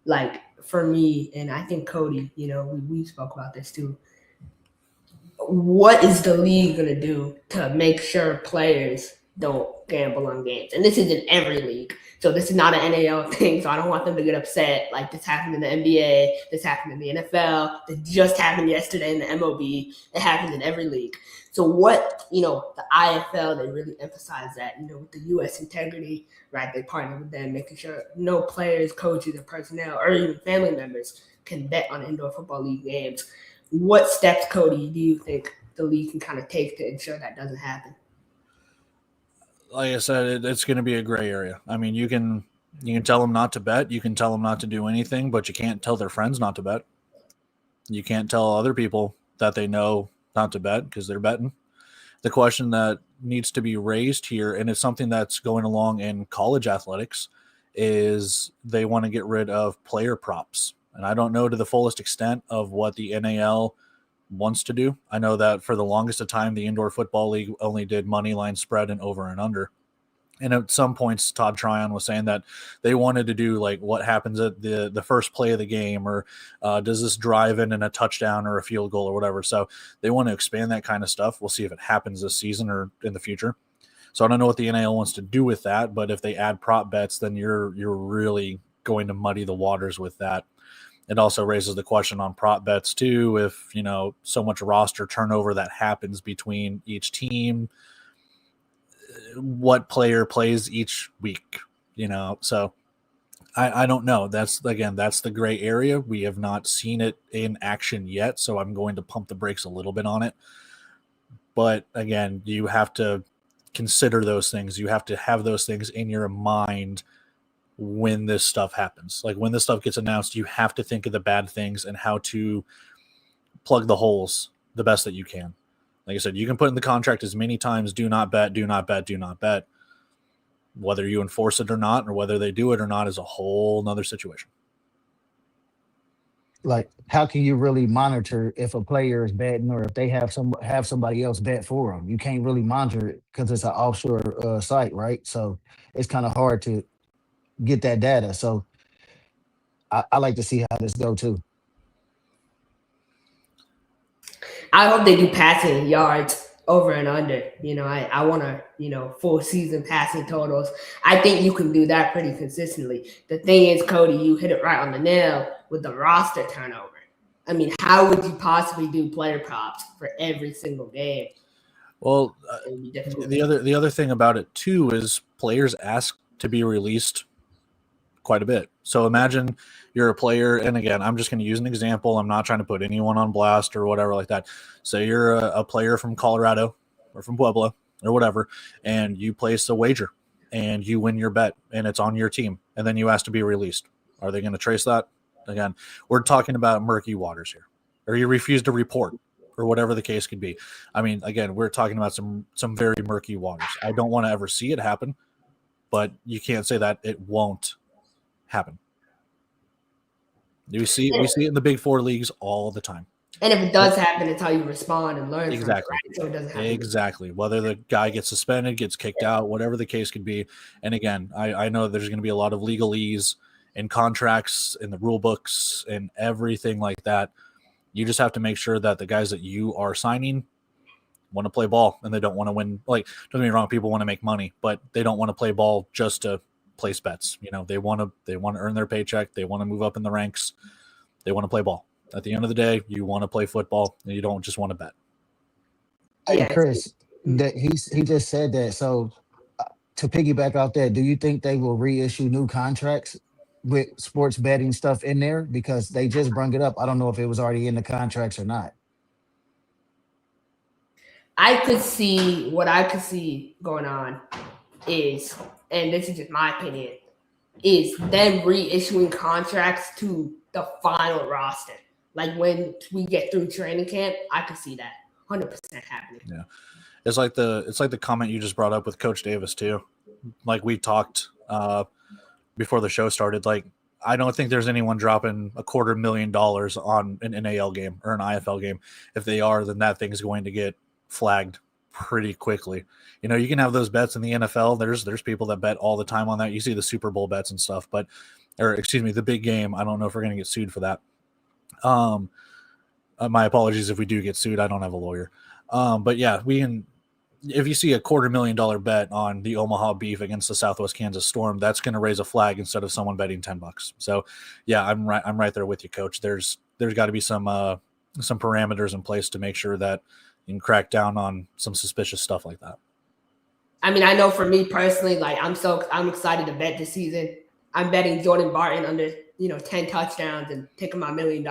like for me, and I think Cody, we spoke about this too. What is the league gonna do to make sure players don't gamble on games? And this is in every league. So this is not an NAL thing, so I don't want them to get upset. Like this happened in the NBA, this happened in the NFL, this just happened yesterday in the MLB. It happens in every league. So what, the IFL, they really emphasize that, with the U.S. integrity, right? They partner with them, making sure no players, coaches, or personnel, or even family members can bet on indoor football league games. What steps, Cody, do you think the league can kind of take to ensure that doesn't happen? Like I said, it's going to be a gray area. I mean, you can tell them not to bet. You can tell them not to do anything, but you can't tell their friends not to bet. You can't tell other people that they know not to bet because they're betting. The question that needs to be raised here, and it's something that's going along in college athletics, is they want to get rid of player props. And I don't know to the fullest extent of what the NAL wants to do. I know that for the longest of time, the Indoor Football League only did money line spread and over and under. And at some points, Todd Tryon was saying that they wanted to do like what happens at the first play of the game, or does this drive in a touchdown or a field goal or whatever. So they want to expand that kind of stuff. We'll see if it happens this season or in the future. So I don't know what the NAL wants to do with that, but if they add prop bets, then you're really going to muddy the waters with that. It also raises the question on prop bets too. If, so much roster turnover that happens between each team, what player plays each week, so I don't know. That's the gray area. We have not seen it in action yet. So I'm going to pump the brakes a little bit on it. But again, you have to consider those things. You have to have those things in your mind when this stuff happens. Like when this stuff gets announced, you have to think of the bad things and how to plug the holes the best that you can. Like I said, you can put in the contract as many times, do not bet, do not bet, do not bet. Whether you enforce it or not, or whether they do it or not is a whole nother situation. Like, how can you really monitor if a player is betting or if they have somebody else bet for them? You can't really monitor it because it's an offshore site, right? So it's kind of hard to get that data. So I like to see how this go too. I hope they do passing yards over and under. I want to, full season passing totals. I think you can do that pretty consistently. The thing is, Cody, you hit it right on the nail with the roster turnover. I mean, how would you possibly do player props for every single game? Well, the other thing about it too is players ask to be released quite a bit. So imagine you're a player, and again, I'm just going to use an example. I'm not trying to put anyone on blast or whatever like that. So you're a player from Colorado or from Puebla or whatever, and you place a wager and you win your bet and it's on your team, and then you ask to be released. Are they going to trace that? Again, we're talking about murky waters here, or you refuse to report or whatever the case could be. I mean, again, we're talking about some very murky waters. I don't want to ever see it happen, but you can't say that it won't happen. We see it in the big four leagues all the time. And if it does happen, it's how you respond and learn. Exactly. From it, right? So it doesn't happen. Exactly. Whether the guy gets suspended, gets kicked out, whatever the case could be. And again, I know there's going to be a lot of legalese in contracts, in the rule books, and everything like that. You just have to make sure that the guys that you are signing want to play ball and they don't want to win. Like, don't get me wrong, people want to make money, but they don't want to play ball just to place bets. They want to earn their paycheck. They want to move up in the ranks. They want to play ball. At the end of the day, you want to play football and you don't just want to bet. Hey, Chris, that he just said that. So to piggyback off that, do you think they will reissue new contracts with sports betting stuff in there? Because they just brung it up. I don't know if it was already in the contracts or not. What I could see going on is, and this is just my opinion, is them reissuing contracts to the final roster. Like when we get through training camp, I could see that 100% happening. Yeah, it's like the comment you just brought up with Coach Davis too. Like we talked before the show started. Like I don't think there's anyone dropping $250,000 on an NAL game or an IFL game. If they are, then that thing's going to get flagged pretty quickly. You can have those bets in the NFL. There's people that bet all the time on that. You see the Super Bowl bets and stuff, the big game. I don't know if we're going to get sued for that. My apologies if we do get sued. I don't have a lawyer. But yeah, if you see $250,000 bet on the Omaha Beef against the Southwest Kansas Storm, that's going to raise a flag instead of someone betting $10. So yeah, I'm right there with you, Coach. There's got to be some parameters in place to make sure that you can crack down on some suspicious stuff like that. I mean, I know for me personally, like I'm excited to bet this season. I'm betting Jordan Barton under 10 touchdowns and taking my $1 million,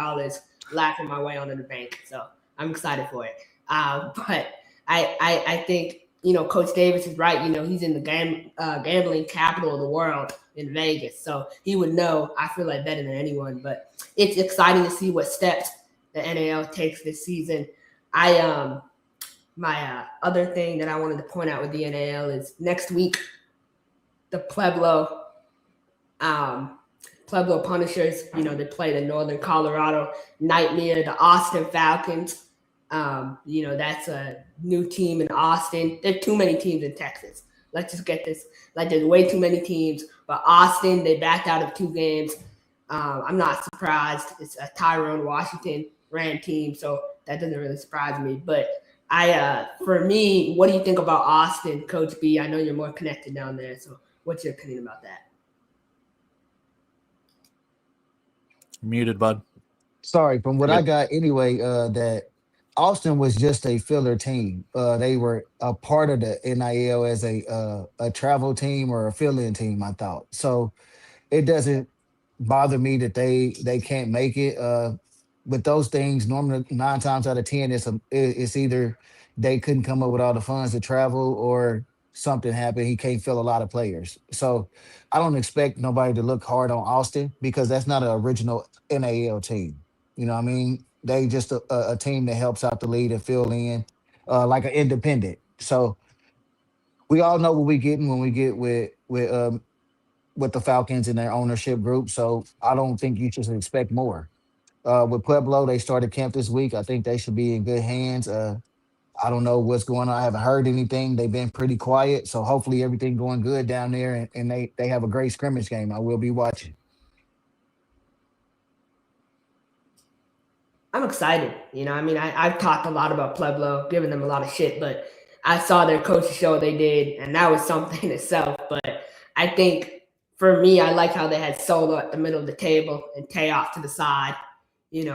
laughing my way onto the bank. So I'm excited for it. But I think Coach Davis is right. He's in the gambling capital of the world in Vegas, so he would know. I feel like better than anyone. But it's exciting to see what steps the NAL takes this season. My other thing that I wanted to point out with the NAL is next week, the Pueblo Punishers, they play the Northern Colorado Nightmare, the Austin Falcons. That's a new team in Austin. There are too many teams in Texas. Let's just get this. Like, there's way too many teams. But Austin, they backed out of 2 games. I'm not surprised. It's a Tyrone Washington ran team, so that doesn't really surprise me. But for me, what do you think about Austin, Coach B? I know you're more connected down there, so what's your opinion about that? Muted, bud. Sorry, from what I got anyway, that Austin was just a filler team. They were a part of the NIL as a travel team or a fill-in team, I thought. So it doesn't bother me that they can't make it. With those things, normally 9 times out of 10, it's either they couldn't come up with all the funds to travel, or something happened. He can't feel a lot of players. So I don't expect nobody to look hard on Austin because that's not an original NAL team. You know what I mean? They just a team that helps out the lead and fill in like an independent. So we all know what we getting when we get with the Falcons and their ownership group. So I don't think you should expect more. With Pueblo, they started camp this week. I think they should be in good hands. I don't know what's going on. I haven't heard anything. They've been pretty quiet. So hopefully everything going good down there and they have a great scrimmage game. I will be watching. I'm excited. I've talked a lot about Pueblo, giving them a lot of shit, but I saw their coaching show they did, and that was something in itself. But I think for me, I like how they had Solo at the middle of the table and Tay off to the side.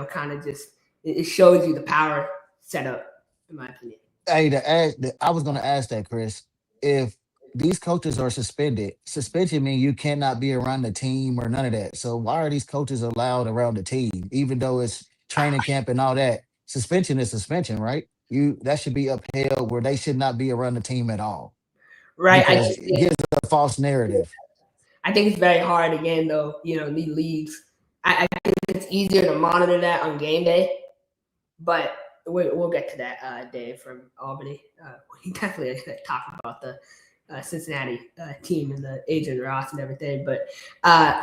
Kind of just it shows you the power setup, in my opinion. Hey, I was going to ask that, Chris. If these coaches are suspended, suspension means you cannot be around the team or none of that. So why are these coaches allowed around the team, even though it's training camp and all that? Suspension is suspension, right? That should be upheld where they should not be around the team at all Right. because it gives a false narrative. I think it's very hard again, though. These leagues. I think it's easier to monitor that on game day, but we'll get to that, Dave from Albany. We definitely talk about the Cincinnati team and the agent Ross and everything. But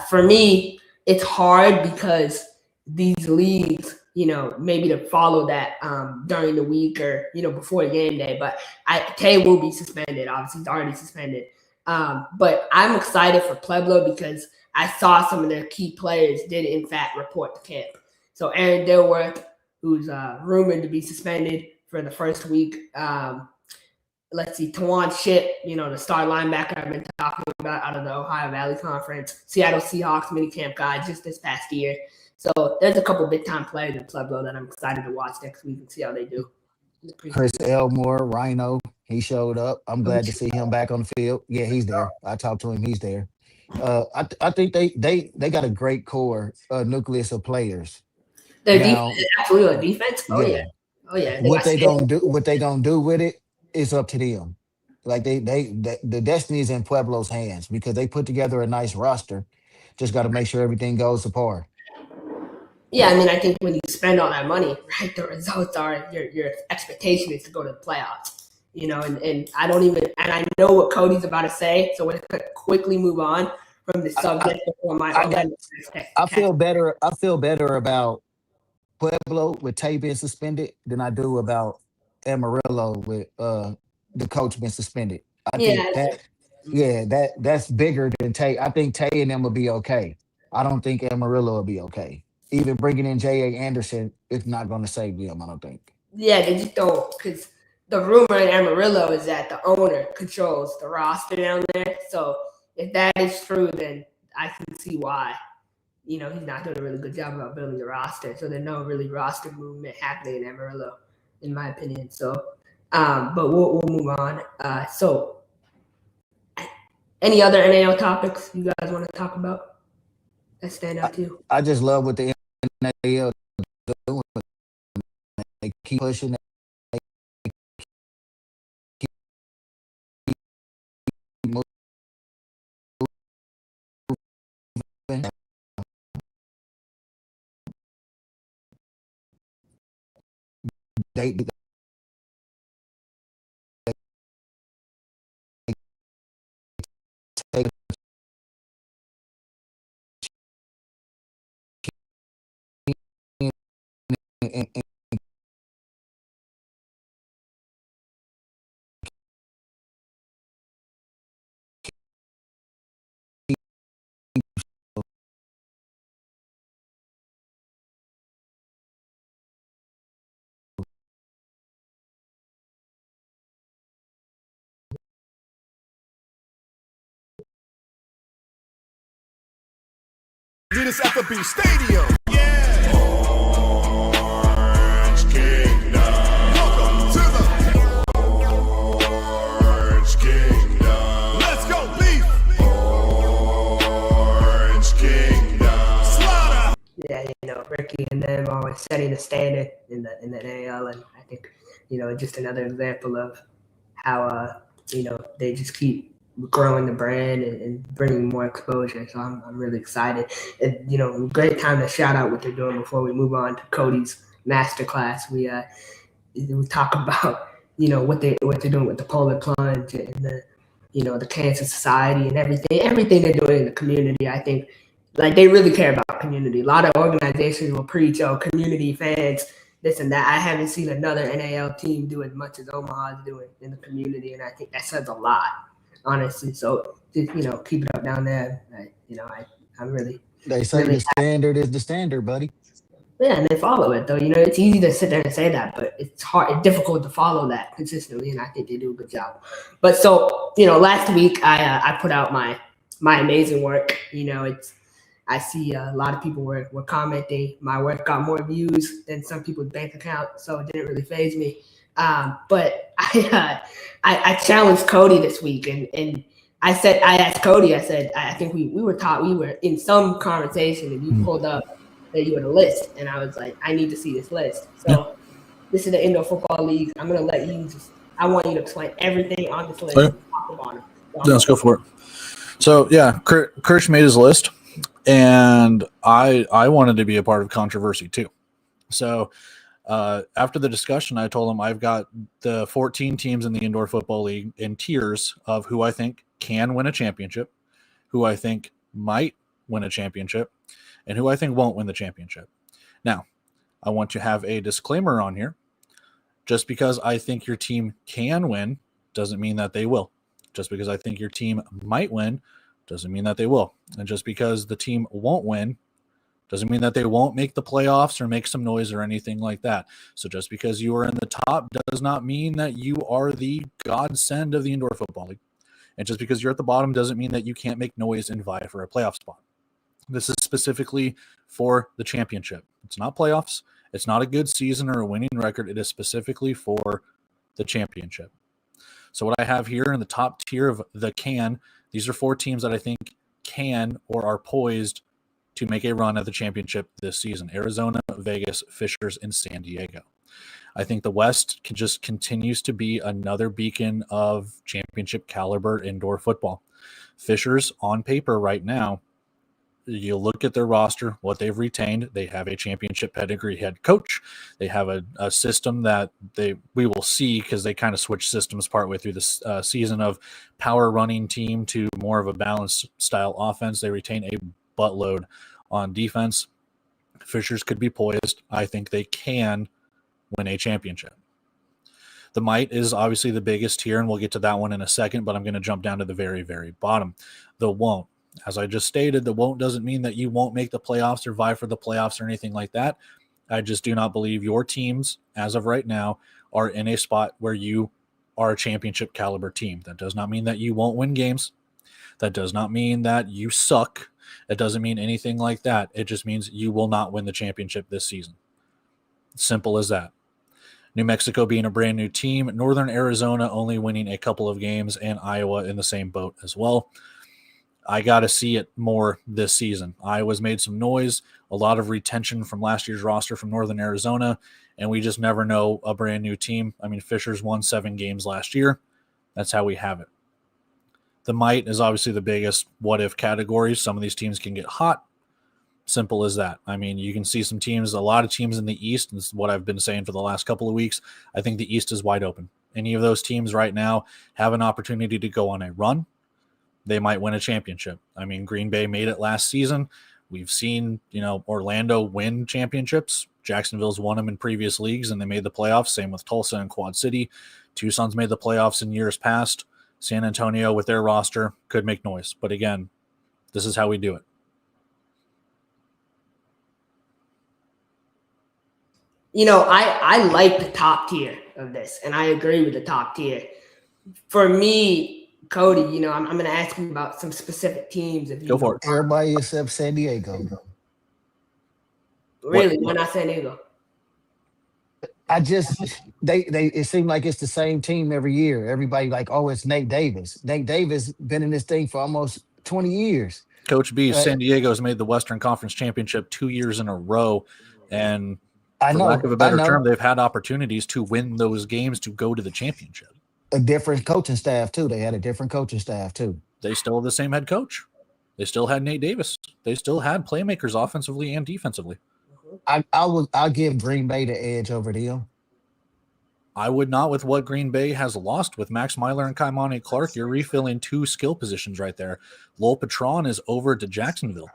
for me, it's hard because these leagues, maybe to follow that during the week or, before game day. But Tay will be suspended. Obviously, he's already suspended. But I'm excited for Pueblo because I saw some of their key players did, in fact, report to camp. So Aaron Dilworth, who's rumored to be suspended for the first week. Let's see, Tawan Ship, the star linebacker I've been talking about out of the Ohio Valley Conference, Seattle Seahawks minicamp guy just this past year. So there's a couple big-time players in Pueblo that I'm excited to watch next week and see how they do. Chris Elmore, Rhino, he showed up. I'm glad to see him back on the field. Yeah, he's there. I talked to him. He's there. I think they got a great core nucleus of players. Their defense, absolutely. Defense? Oh, yeah. Oh, yeah. What they gonna do with it is up to them. Like the destiny is in Pueblo's hands because they put together a nice roster. Just got to make sure everything goes to par. Yeah, I think when you spend all that money, right, the results are your expectation is to go to the playoffs. And I know what Cody's about to say, so we're gonna quickly move on from the subject before I feel better. I feel better about Pueblo with Tay being suspended than I do about Amarillo with the coach being suspended. I think that's bigger than Tay. I think Tay and them will be okay. I don't think Amarillo will be okay. Even bringing in J.A. Anderson is not going to save them, I don't think. Yeah, they just don't, because the rumor in Amarillo is that the owner controls the roster down there. So if that is true, then I can see why. He's not doing a really good job about building the roster. So there's no really roster movement happening in Amarillo, in my opinion. So, but we'll move on. So any other NAL topics you guys want to talk about that stand out to you? I just love what the NAL doing. They keep pushing. They take and Do this at the Beef Stadium. Yeah. Orange Kingdom. Welcome to the Orange Kingdom. Let's go, Beef. Orange Kingdom. Slaughter. Yeah, Ricky and them always setting the standard in the NAL, and I think, just another example of how they just keep growing the brand and bringing more exposure. So I'm really excited. And, great time to shout out what they're doing before we move on to Cody's masterclass. We talk about, what they're doing with the polar plunge and the Cancer Society and everything they're doing in the community. I think they really care about community. A lot of organizations will preach, community fans, this and that. I haven't seen another NAL team do as much as Omaha is doing in the community, and I think that says a lot, honestly. So just keep it up down there. I'm really. They say really the standard is the standard, buddy. Yeah, and they follow it though. It's easy to sit there and say that, but it's difficult to follow that consistently, and I think they do a good job. But so last week I put out my amazing work. I see a lot of people were commenting. My work got more views than some people's bank account, so it didn't really faze me. But I challenged Cody this week, and I asked Cody. I said, I think we were in some conversation, and you pulled up that you had a list, and I was like, I need to see this list. So this is the Indoor Football League. I'm gonna let you I want you to explain everything on this list. Okay. Top to bottom. Let's go for it. So yeah, Krish made his list, and I wanted to be a part of controversy too. So after the discussion, I told him I've got the 14 teams in the Indoor Football League in tiers of who I think can win a championship, who I think might win a championship, and who I think won't win the championship. Now, I want to have a disclaimer on here. Just because I think your team can win doesn't mean that they will. Just because I think your team might win doesn't mean that they will. And just because the team won't win doesn't mean that they won't make the playoffs or make some noise or anything like that. So just because you are in the top does not mean that you are the godsend of the Indoor Football League. And just because you're at the bottom doesn't mean that you can't make noise and vie for a playoff spot. This is specifically for the championship. It's not playoffs. It's not a good season or a winning record. It is specifically for the championship. So what I have here in the top tier of the can, these are 4 teams that I think can or are poised to make a run at the championship this season: Arizona, Vegas, Fishers, and San Diego. I think the West continues to be another beacon of championship caliber indoor football. Fishers, on paper right now, you look at their roster, what they've retained. They have a championship pedigree head coach. They have a system that we will see, because they kind of switch systems partway through this season, of power running team to more of a balanced style offense. They retain a buttload on defense. Fishers could be poised. I think they can win a championship. The might is obviously the biggest here, and we'll get to that one in a second, but I'm going to jump down to the very, very bottom. The won't. As I just stated, the won't doesn't mean that you won't make the playoffs or vie for the playoffs or anything like that. I just do not believe your teams, as of right now, are in a spot where you are a championship caliber team. That does not mean that you won't win games. That does not mean that you suck. It doesn't mean anything like that. It just means you will not win the championship this season. Simple as that. New Mexico being a brand new team, Northern Arizona only winning a couple of games, and Iowa in the same boat as well. I got to see it more this season. Iowa's made some noise, a lot of retention from last year's roster from Northern Arizona, and we just never know a brand new team. I mean, Fishers won 7 games last year. That's how we have it. The might is obviously the biggest what-if category. Some of these teams can get hot. Simple as that. I mean, you can see some teams, a lot of teams in the East, and this is what I've been saying for the last couple of weeks. I think the East is wide open. Any of those teams right now have an opportunity to go on a run. They might win a championship. I mean, Green Bay made it last season. We've seen, Orlando win championships. Jacksonville's won them in previous leagues, and they made the playoffs. Same with Tulsa and Quad City. Tucson's made the playoffs in years past. San Antonio, with their roster, could make noise. But again, this is how we do it. I like the top tier of this, and I agree with the top tier. For me, Cody, I'm going to ask you about some specific teams. If you Go for it. Everybody except San Diego. Really? Why not San Diego? It seemed like it's the same team every year. Everybody it's Nate Davis. Nate Davis been in this thing for almost 20 years. Coach B, San Diego's made the Western Conference Championship 2 years in a row, and for lack of a better term, they've had opportunities to win those games to go to the championship. a different coaching staff too. They had a different coaching staff too. They still have the same head coach. They still had Nate Davis. They still had playmakers offensively and defensively. I'll give Green Bay the edge over them. I would not with what Green Bay has lost with Max Myler and Kaimani Clark. You're refilling two skill positions right there. Lowell Patron is over to Jacksonville.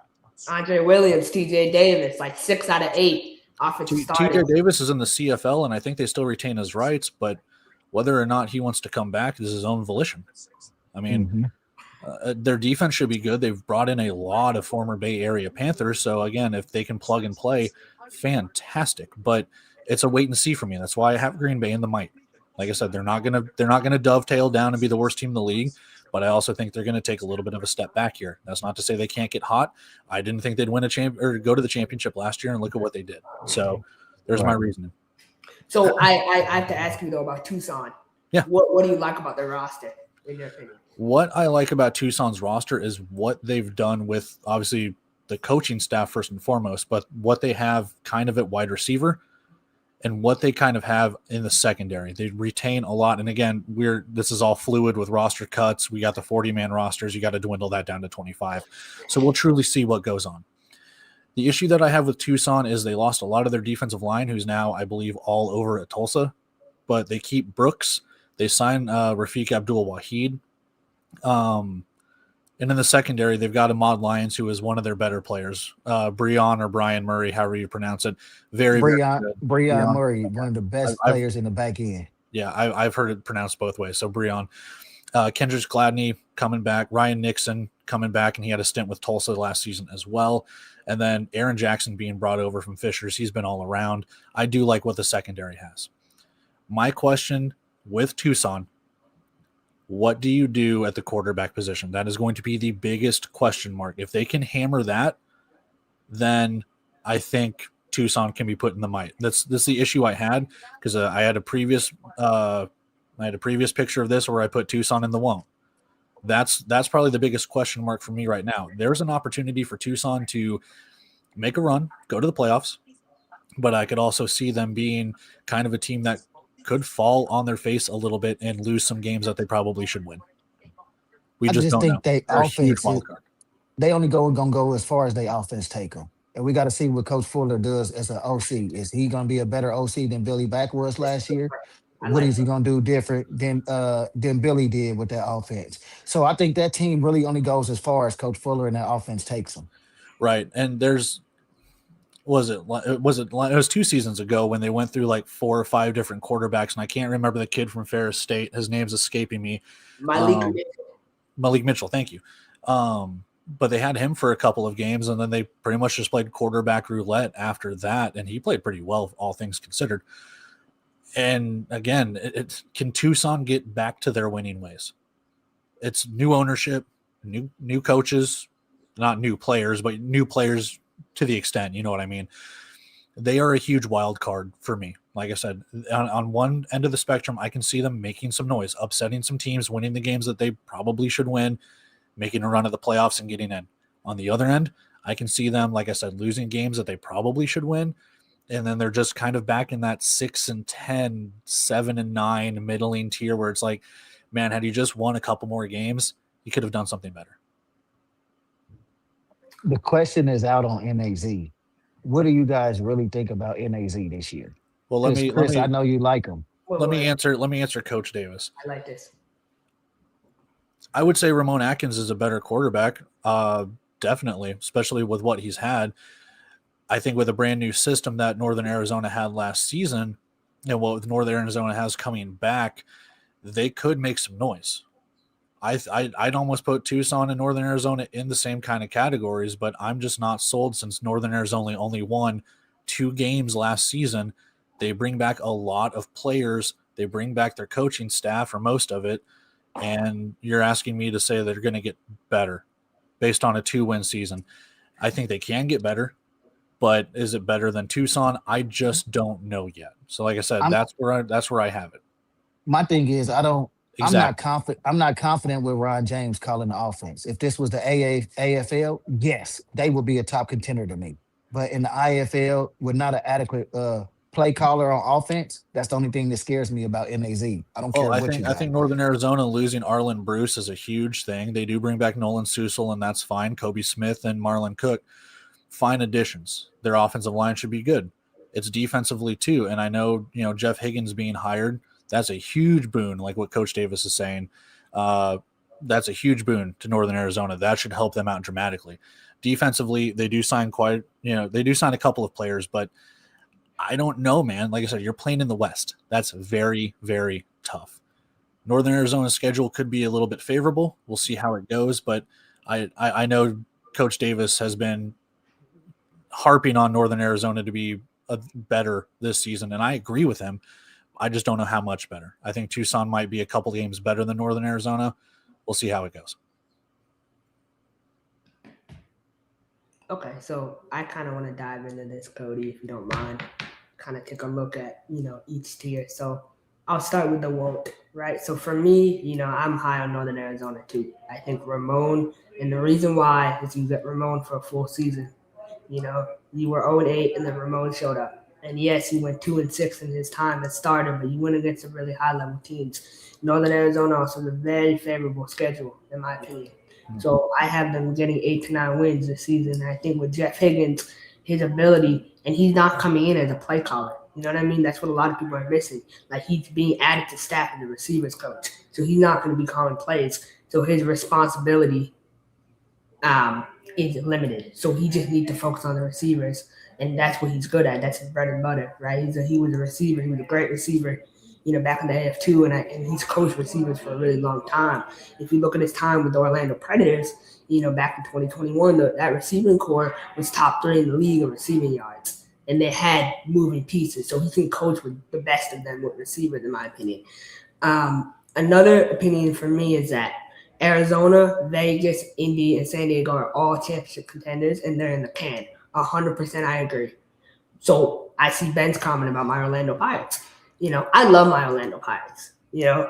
Andre Williams, TJ Davis, like 6 out of 8 offensive starters. TJ Davis is in the CFL, and I think they still retain his rights, but whether or not he wants to come back is his own volition. I mean, their defense should be good. They've brought in a lot of former Bay Area Panthers, so again, if they can plug and play, fantastic. But it's a wait and see for me. That's why I have Green Bay in the might. Like I said, they're not gonna dovetail down and be the worst team in the league, but I also think they're gonna take a little bit of a step back here. That's not to say they can't get hot. I didn't think they'd win a champ or go to the championship last year, and look at what they did. So there's my reasoning. So I have to ask you though about Tucson. Yeah. What do you like about their roster, in your opinion? What I like about Tucson's roster is what they've done with obviously the coaching staff first and foremost, but what they have kind of at wide receiver and what they kind of have in the secondary. They retain a lot. And again, this is all fluid with roster cuts. We got the 40-man rosters. You got to dwindle that down to 25. So we'll truly see what goes on. The issue that I have with Tucson is they lost a lot of their defensive line, who's now, I believe, all over at Tulsa, but they keep Brooks. They sign Rafiq Abdul-Wahid. And in the secondary, they've got Ahmad Lyons, who is one of their better players. Breon or Brian Murray, however you pronounce it. Very good. Breon Murray, one of the best players in the back end. Yeah, I've heard it pronounced both ways. So Breon. Kendrick Gladney coming back. Ryan Nixon coming back, and he had a stint with Tulsa last season as well. And then Aaron Jackson being brought over from Fishers. He's been all around. I do like what the secondary has. My question with Tucson, what do you do at the quarterback position? That is going to be the biggest question mark. If they can hammer that, then I think Tucson can be put in the might. That's the issue I had, because I had a previous picture of this where I put Tucson in the won't. That's probably the biggest question mark for me right now. There's an opportunity for Tucson to make a run, go to the playoffs, but I could also see them being kind of a team that could fall on their face a little bit and lose some games that they probably should win. I just don't think know. they They're a huge offense, wild card. they only gonna go as far as they offense take them. And we got to see what Coach Fuller does as an OC. Is he going to be a better OC than Billy Back was last year? What is he going to do different than Billy did with that offense? So I think that team really only goes as far as Coach Fuller and that offense takes them. Right. And it was 2 seasons ago when they went through like 4 or 5 different quarterbacks, and I can't remember the kid from Ferris State. His name's escaping me. Malik Mitchell. Thank you. But they had him for a couple of games, and then they pretty much just played quarterback roulette after that, and he played pretty well, all things considered. And again, can Tucson get back to their winning ways? It's new ownership, new coaches, not new players, but new players to the extent, you know what I mean? They are a huge wild card for me. Like I said, on one end of the spectrum, I can see them making some noise, upsetting some teams, winning the games that they probably should win, making a run at the playoffs and getting in. On the other end, I can see them, like I said, losing games that they probably should win, and then they're just kind of back in that 6-10, 7-9 middling tier where it's like, man, had you just won a couple more games, you could have done something better. The question is out on NAZ. What do you guys really think about NAZ this year? Well, Chris, I know you like them. Let me answer Coach Davis. I like this. I would say Ramon Atkins is a better quarterback, definitely, especially with what he's had. I think with a brand new system that Northern Arizona had last season, and what Northern Arizona has coming back, they could make some noise. I'd almost put Tucson and Northern Arizona in the same kind of categories, but I'm just not sold since Northern Arizona only won 2 games last season. They bring back a lot of players. They bring back their coaching staff, or most of it, and you're asking me to say they're going to get better based on a 2-win season. I think they can get better, but is it better than Tucson? I just don't know yet. So like I said, that's where I have it. My thing is, Exactly. I'm not confident with Ron James calling the offense. If this was the AFL, yes, they would be a top contender to me. But in the IFL, with not an adequate play caller on offense, that's the only thing that scares me about NAZ. I don't Well, care what you I got. think Northern Arizona losing Arlen Bruce is a huge thing. They do bring back Nolan Susel, and that's fine. Kobe Smith and Marlon Cook, fine additions. Their offensive line should be good. It's defensively too, and I know Jeff Higgins being hired. That's a huge boon, like what Coach Davis is saying. That's a huge boon to Northern Arizona. That should help them out dramatically. Defensively, they do sign a couple of players, but I don't know, man. Like I said, you're playing in the West. That's very, very tough. Northern Arizona's schedule could be a little bit favorable. We'll see how it goes, but I know Coach Davis has been harping on Northern Arizona to be better this season, and I agree with him. I just don't know how much better. I think Tucson might be a couple games better than Northern Arizona. We'll see how it goes. Okay, so I kind of want to dive into this, Cody, if you don't mind. Kind of take a look at, each tier. So I'll start with the woke, right? So for me, I'm high on Northern Arizona too. I think Ramon, and the reason why is you get Ramon for a full season. You were 0-8 and then Ramon showed up. And yes, he went 2-6 in his time as starter, but you went against some really high-level teams. Northern Arizona also has a very favorable schedule, in my opinion. So I have them getting 8 to 9 wins this season. And I think with Jeff Higgins, his ability, and he's not coming in as a play caller. You know what I mean? That's what a lot of people are missing. Like, he's being added to staff as a receivers coach. So he's not going to be calling plays. So his responsibility is limited. So he just needs to focus on the receivers. And that's what he's good at. That's his bread and butter, right? He was a receiver. He was a great receiver, back in the AF2, and he's coached receivers for a really long time. If you look at his time with the Orlando Predators, back in 2021, that receiving core was top 3 in the league in receiving yards. And they had moving pieces. So he can coach with the best of them with receivers, in my opinion. Another opinion for me is that Arizona, Vegas, Indy, and San Diego are all championship contenders, and they're in the can. 100% I agree. So I see Ben's comment about my Orlando Pirates. I love my Orlando Pirates.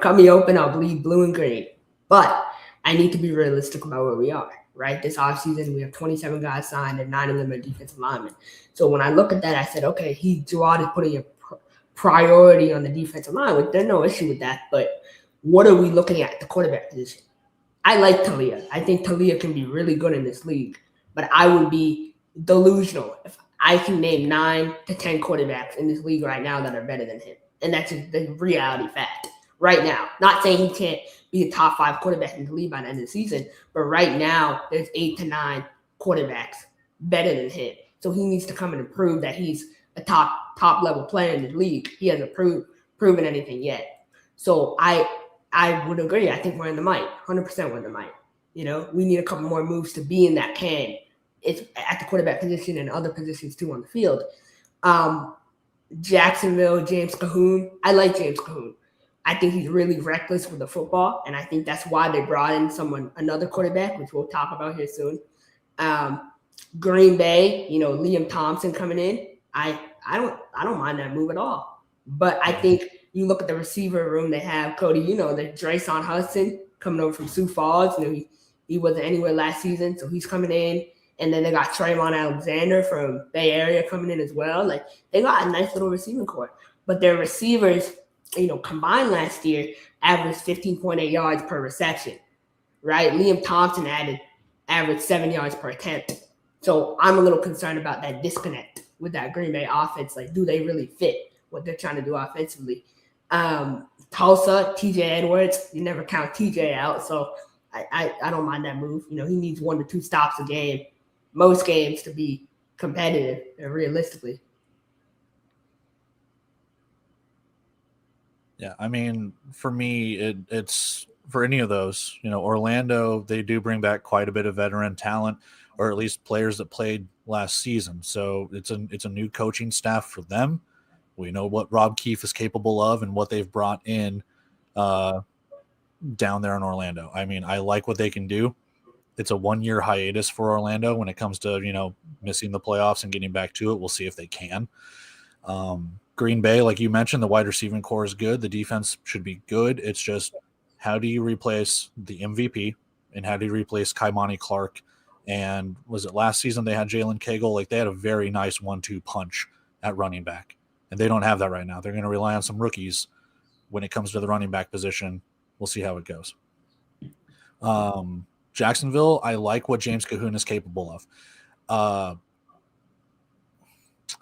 Cut me open, I'll bleed blue and green. But I need to be realistic about where we are, right? This offseason, we have 27 guys signed, and 9 of them are defensive linemen. So when I look at that, I said, okay, Gerard is putting a priority on the defensive line. There's no issue with that. But what are we looking at the quarterback position? I like Talia. I think Talia can be really good in this league. But I would be delusional if I can name 9 to 10 quarterbacks in this league right now that are better than him. And that's just the reality fact right now. Not saying he can't be a top 5 quarterback in the league by the end of the season, but right now there's 8 to 9 quarterbacks better than him. So he needs to come in and prove that he's a top level player in the league. He hasn't proven anything yet. So I would agree. I think we're in the mic. 100% we're in the mic. We need a couple more moves to be in that can. It's at the quarterback position and other positions too on the field. Jacksonville, James Cahoon. I like James Cahoon. I think he's really reckless with the football, and I think that's why they brought in another quarterback, which we'll talk about here soon. Green Bay, Liam Thompson coming in. I don't mind that move at all. But I think you look at the receiver room they have, Cody. The Drayson Hudson coming over from Sioux Falls. He wasn't anywhere last season, so he's coming in. And then they got Trayvon Alexander from Bay Area coming in as well. Like, they got a nice little receiving core. But their receivers, combined last year, averaged 15.8 yards per reception, right? Liam Thompson averaged 7 yards per attempt. So I'm a little concerned about that disconnect with that Green Bay offense. Like, do they really fit what they're trying to do offensively? Tulsa, TJ Edwards, you never count TJ out. So I don't mind that move. He needs 1 to 2 stops a game. Most games to be competitive realistically. Yeah, I mean, for me, it's for any of those. Orlando, they do bring back quite a bit of veteran talent, or at least players that played last season. So it's a new coaching staff for them. We know what Rob Keefe is capable of and what they've brought in down there in Orlando. I mean, I like what they can do. It's a 1-year hiatus for Orlando when it comes to, missing the playoffs and getting back to it. We'll see if they can. Green Bay, like you mentioned, the wide receiving core is good. The defense should be good. It's just, how do you replace the MVP and how do you replace Kaimani Clark? And was it last season they had Jalen Cagle? Like, they had a very nice 1-2 punch at running back. And they don't have that right now. They're going to rely on some rookies when it comes to the running back position. We'll see how it goes. Jacksonville, I like what James Cahoon is capable of.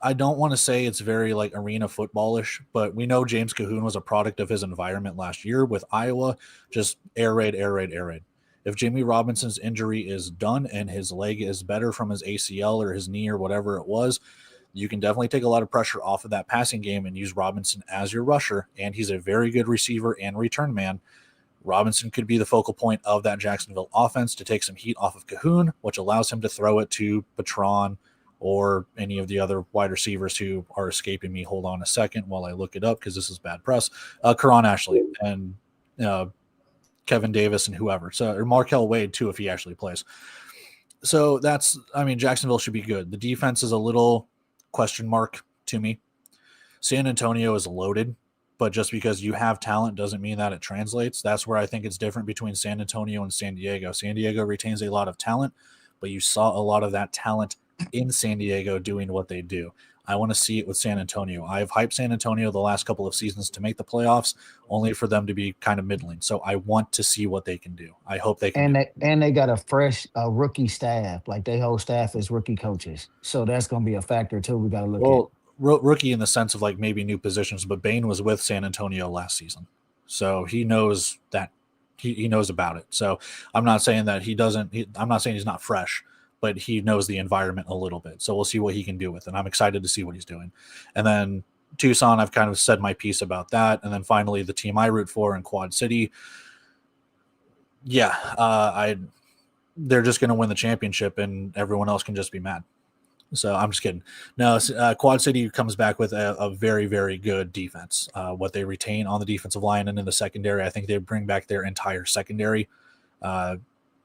I don't want to say it's very like arena footballish, but we know James Cahoon was a product of his environment last year with Iowa, just air raid. If Jimmy Robinson's injury is done and his leg is better from his ACL or his knee or whatever it was, you can definitely take a lot of pressure off of that passing game and use Robinson as your rusher. And he's a very good receiver and return man. Robinson could be the focal point of that Jacksonville offense to take some heat off of Cahoon, which allows him to throw it to Patron or any of the other wide receivers who are escaping me. Hold on a second while I look it up because this is bad press. Karan Ashley and Kevin Davis and whoever. So, or Markel Wade too, if he actually plays. So Jacksonville should be good. The defense is a little question mark to me. San Antonio is loaded, but just because you have talent doesn't mean that it translates. That's where I think it's different between San Antonio and San Diego. San Diego retains a lot of talent, but you saw a lot of that talent in San Diego doing what they do. I want to see it with San Antonio. I've hyped San Antonio the last couple of seasons to make the playoffs, only for them to be kind of middling. So I want to see what they can do. I hope they can. And they got a fresh rookie staff. Like their whole staff is rookie coaches. So that's going to be a factor too. We got to look at. Rookie in the sense of like maybe new positions, but Bain was with San Antonio last season. So he knows that he knows about it. So I'm not saying that I'm not saying he's not fresh, but he knows the environment a little bit. So we'll see what he can do with it. I'm excited to see what he's doing. And then Tucson, I've kind of said my piece about that. And then finally the team I root for in Quad City. Yeah. They're just going to win the championship and everyone else can just be mad. So I'm just kidding. No, Quad City comes back with a very, very good defense. What they retain on the defensive line and in the secondary, I think they bring back their entire secondary.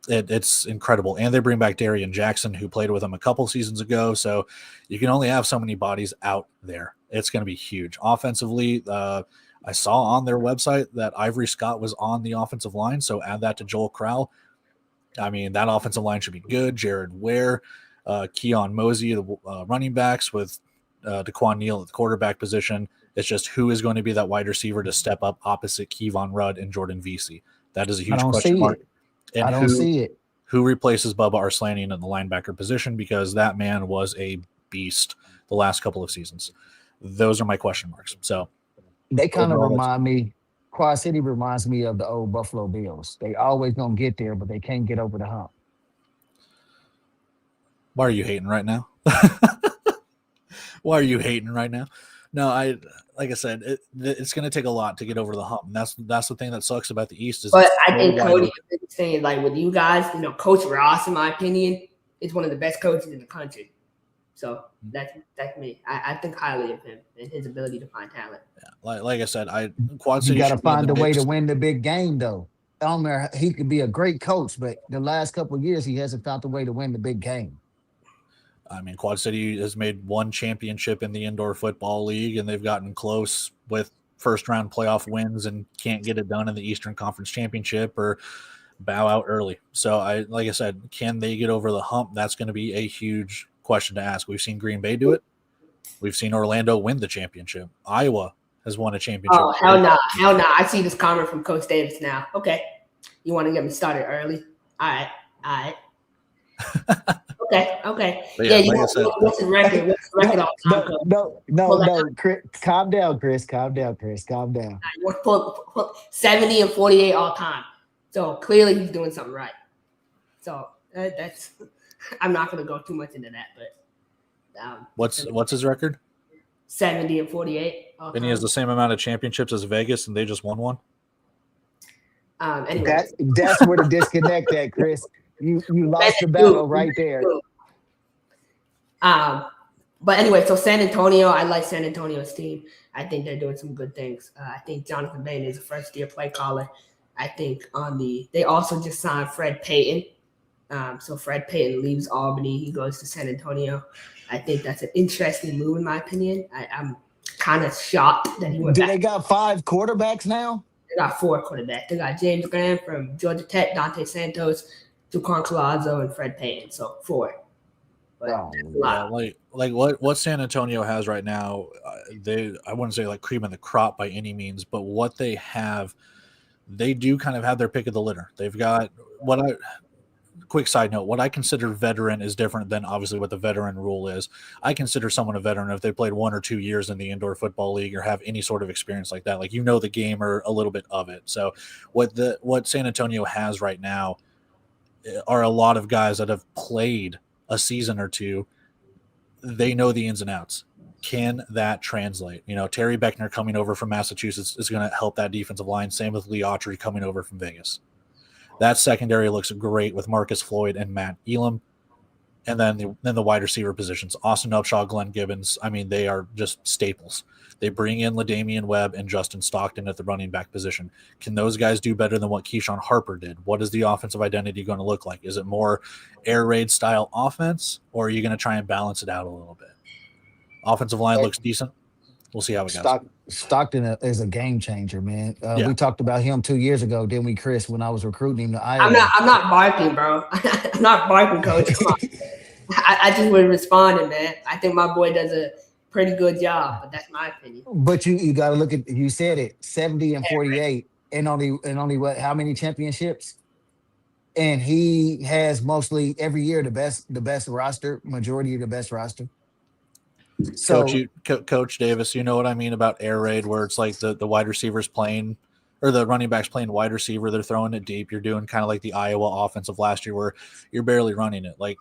It's incredible. And they bring back Darian Jackson, who played with them a couple seasons ago. So you can only have so many bodies out there. It's going to be huge. Offensively, I saw on their website that Ivory Scott was on the offensive line. So add that to Joel Crowell. I mean, that offensive line should be good. Jared Ware. Keon Mosey, the running backs, with DeQuan Neal at the quarterback position. It's just who is going to be that wide receiver to step up opposite Kevon Rudd and Jordan Vesey. That is a huge question mark. And I don't see it. Who replaces Bubba Arslanian in the linebacker position, because that man was a beast the last couple of seasons. Those are my question marks. So they kind of remind me. Quad City reminds me of the old Buffalo Bills. They always gonna get there, but they can't get over the hump. Why are you hating right now? Why are you hating right now? No, like I said, it's going to take a lot to get over the hump. And that's the thing that sucks about the East. But I think Cody is saying, like with you guys, Coach Ross, in my opinion, is one of the best coaches in the country. So that's me. I think highly of him and his ability to find talent. Yeah, like I said, Quad City. You got to find a way to win the big game, though. Elmer, he could be a great coach, but the last couple of years he hasn't found a way to win the big game. I mean, Quad City has made one championship in the Indoor Football League, and they've gotten close with first-round playoff wins and can't get it done in the Eastern Conference Championship or bow out early. So, like I said, can they get over the hump? That's going to be a huge question to ask. We've seen Green Bay do it. We've seen Orlando win the championship. Iowa has won a championship. Oh, hell no. Hell no. I see this comment from Coach Davis now. Okay. You want to get me started early? All right. Okay. Yeah, what's his record? What's his record all time? No. Calm down, Chris. Calm down. 70 and 48 all time. So clearly he's doing something right. So that's. I'm not going to go too much into that, but. What's his record? 70 and 48. And he has the same amount of championships as Vegas, and they just won one. Anyway. That's where the disconnect at, Chris. You lost the battle right there. But anyway, so San Antonio, I like San Antonio's team. I think they're doing some good things. I think Jonathan Bain is a first-year play caller. I think they also just signed Fred Payton. So Fred Payton leaves Albany. He goes to San Antonio. I think that's an interesting move, in my opinion. I'm kind of shocked that he went back. They got 5 quarterbacks now? They got 4 quarterbacks. They got James Graham from Georgia Tech, Dante Santos, Duquan Collazo, and Fred Payton. So 4. But Oh, Yeah, like what San Antonio has right now, I wouldn't say like cream of the crop by any means, but what they have, they do kind of have their pick of the litter. They've got quick side note, what I consider veteran is different than obviously what the veteran rule is. I consider someone a veteran if they played 1 or 2 years in the indoor football league or have any sort of experience like that. Like, you know, the game or a little bit of it. So what San Antonio has right now are a lot of guys that have played a season or two. They know the ins and outs. Can that translate? You know, Terry Beckner coming over from Massachusetts is going to help that defensive line. Same with Lee Autry coming over from Vegas. That secondary looks great with Marcus Floyd and Matt Elam. And then the wide receiver positions, Austin Upshaw, Glenn Gibbons. I mean, they are just staples. They bring in LaDamian Webb and Justin Stockton at the running back position. Can those guys do better than what Keyshawn Harper did? What is the offensive identity going to look like? Is it more air raid style offense, or are you going to try and balance it out a little bit? Offensive line looks decent. We'll see how it goes. Stockton is a game changer, man. Yeah. We talked about him 2 years ago, didn't we, Chris? When I was recruiting him to Iowa. I'm not barking, bro. I'm not barking, coach. Come on. I just was responding, man. I think my boy does a pretty good job, but that's my opinion. But you got to look at, you said it, 70 and 48, and only what? How many championships? And he has mostly every year the best roster, majority of the best roster. So, Coach Davis, you know what I mean about air raid, where it's like the wide receivers playing, or the running backs playing wide receiver. They're throwing it deep. You're doing kind of like the Iowa offense of last year, where you're barely running it. Like,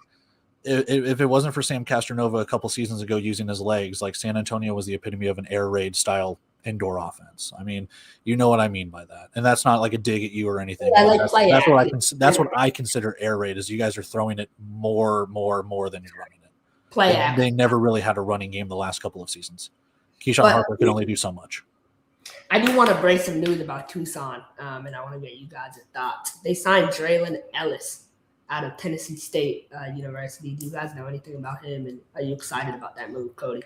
if it wasn't for Sam Castronova a couple seasons ago using his legs, like, San Antonio was the epitome of an air raid style indoor offense. I mean, you know what I mean by that, and that's not like a dig at you or anything. Yeah, that's what I consider air raid. Is you guys are throwing it more than you're running it. They never really had a running game the last couple of seasons. Keyshawn Harper could only do so much. I do want to break some news about Tucson, and I want to get you guys' thoughts. They signed Draylon Ellis out of Tennessee State University. Do you guys know anything about him, and are you excited about that move, Cody?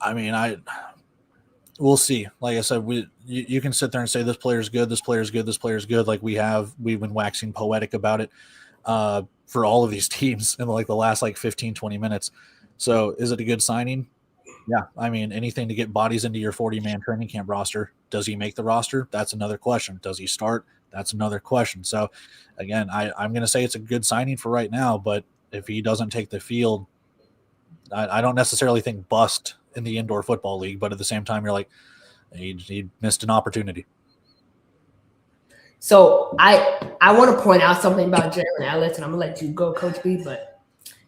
I mean, we'll see. Like I said, you can sit there and say this player's good, this player's good, this player's good. Like we've been waxing poetic about it for all of these teams in like the last 15, 20 minutes. So is it a good signing? Yeah. I mean, anything to get bodies into your 40-man training camp roster. Does he make the roster? That's another question. Does he start? That's another question. So again, I'm going to say it's a good signing for right now, but if he doesn't take the field, I don't necessarily think bust in the indoor football league, but at the same time, you're like, he missed an opportunity. So I want to point out something about Draylon Ellis, and I'm going to let you go, Coach B, but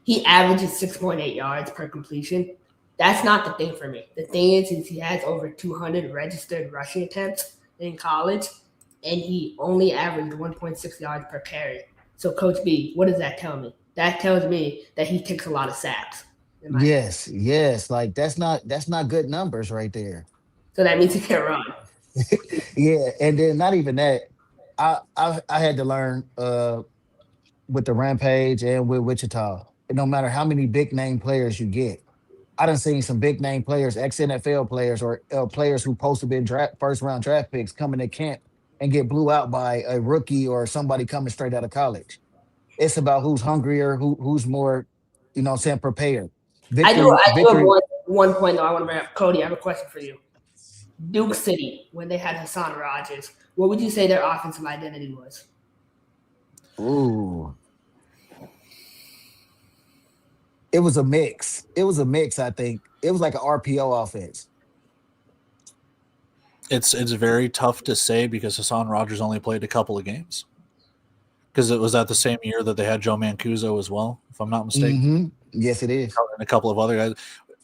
he averages 6.8 yards per completion. That's not the thing for me. The thing is he has over 200 registered rushing attempts in college, and he only averaged 1.6 yards per carry. So, Coach B, what does that tell me? That tells me that he takes a lot of sacks. Yes. Like that's not good numbers right there. So that means he can run. Yeah, and then not even that. I had to learn with the Rampage and with Wichita. No matter how many big name players you get, I done seen some big name players, ex-NFL players, or players who supposed to be first round draft picks coming to camp and get blew out by a rookie or somebody coming straight out of college. It's about who's hungrier, who's more, prepared. I do have one point though I want to bring up. Cody, I have a question for you. Duke City, when they had Hassan Rodgers, what would you say their offensive identity was? Ooh. It was a mix. I think. It was like an RPO offense. It's very tough to say because Hassan Rodgers only played a couple of games. Because it was at the same year that they had Joe Mancuso as well, if I'm not mistaken. Mm-hmm. Yes, it is. And a couple of other guys.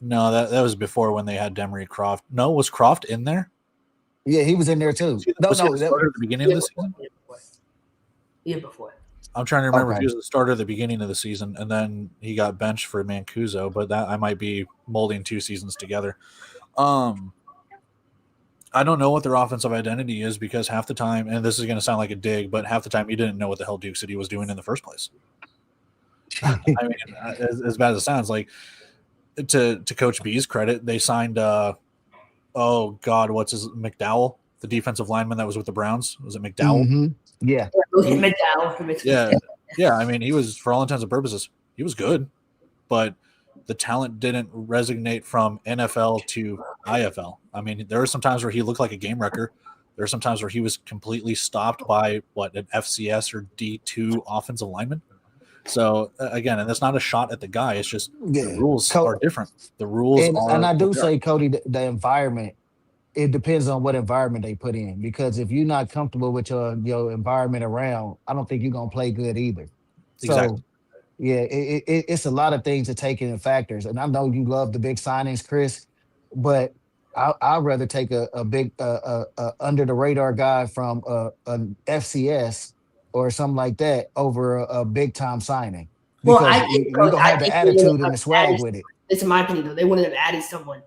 No, that was before when they had Demery Croft. No, was Croft in there? Yeah, he was in there too. Was he the starter at the beginning of the season? Year before. I'm trying to remember if he was the starter at the beginning of the season, and then he got benched for Mancuso, but that I might be molding two seasons together. I don't know what their offensive identity is because half the time, and this is going to sound like a dig, but half the time you didn't know what the hell Duke City was doing in the first place. I mean, as bad as it sounds, like to Coach B's credit, they signed McDowell, the defensive lineman that was with the Browns. Was it McDowell? Mm-hmm. Yeah. McDowell. Yeah. I mean, he was, for all intents and purposes, He was good, but the talent didn't resonate from NFL to IFL. I mean, there were some times where he looked like a game wrecker. There are some times where he was completely stopped by an FCS or D2 offensive lineman. So again, and that's not a shot at the guy. It's just the rules are different. The rules and I do say, Cody, the environment. It depends on what environment they put in. Because if you're not comfortable with your environment around, I don't think you're gonna play good either. Exactly. So yeah, it's a lot of things to take into factors. And I know you love the big signings, Chris, but I'd rather take a big under the radar guy from an FCS or something like that over a big time signing Well, because I think, you're Coach, gonna I have the think they wouldn't attitude and have the swag added, with it. it's my opinion though, they wouldn't have added someone,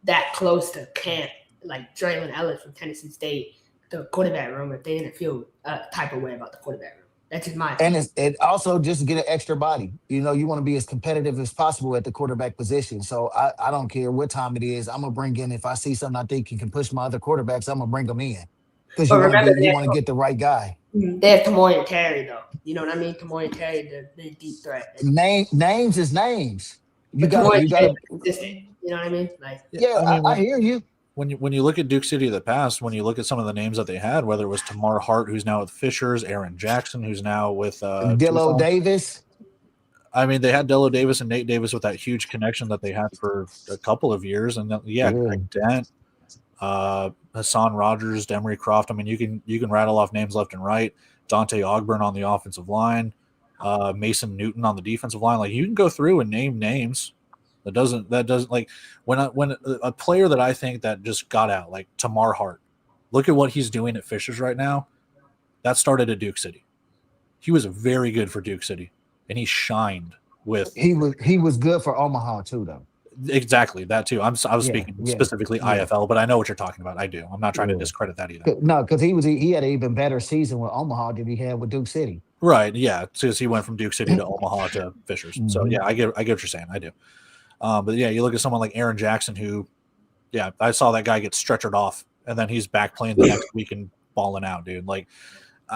that close to camp, like Draylon Ellis from Tennessee State, the quarterback room, if they didn't feel a type of way about the quarterback room. That's just my opinion. And it also just get an extra body. You want to be as competitive as possible at the quarterback position. So I don't care what time it is. I'm gonna bring in if I see something I think can push my other quarterbacks. I'm gonna bring them in because But remember, you want to get the right guy. they have Tamori and Terry though. You know what I mean? Tamori and Terry, the deep threat. Names is names. You But Tamori and Terry gotta. is consistent. You know what I mean? Like, Yeah, I hear you. When you look at Duke City of the past, when you look at some of the names that they had, whether it was Tamar Hart, who's now with Fishers, Aaron Jackson, who's now with Dillo Tucson. Davis. I mean, they had Dillo Davis and Nate Davis with that huge connection that they had for a couple of years, and Greg Dent, Hassan Rogers, Demery Croft. I mean, you can rattle off names left and right. Dante Ogburn on the offensive line, Mason Newton on the defensive line. Like, you can go through and name names. That doesn't like when a player that I think that just got out, like Tamar Hart. Look at what he's doing at Fishers right now. That started at Duke City. He was very good for Duke City, and he shined with. He was good for Omaha too, though. Exactly, that too. I was speaking specifically IFL, but I know what you're talking about. I do. I'm not trying to discredit that either. No, because he had an even better season with Omaha than he had with Duke City. Right. Yeah. Because he went from Duke City to Omaha to Fishers. So yeah, I get what you're saying. I do. But yeah, you look at someone like Aaron Jackson, who, I saw that guy get stretchered off, and then he's back playing the next week and balling out, dude. Like,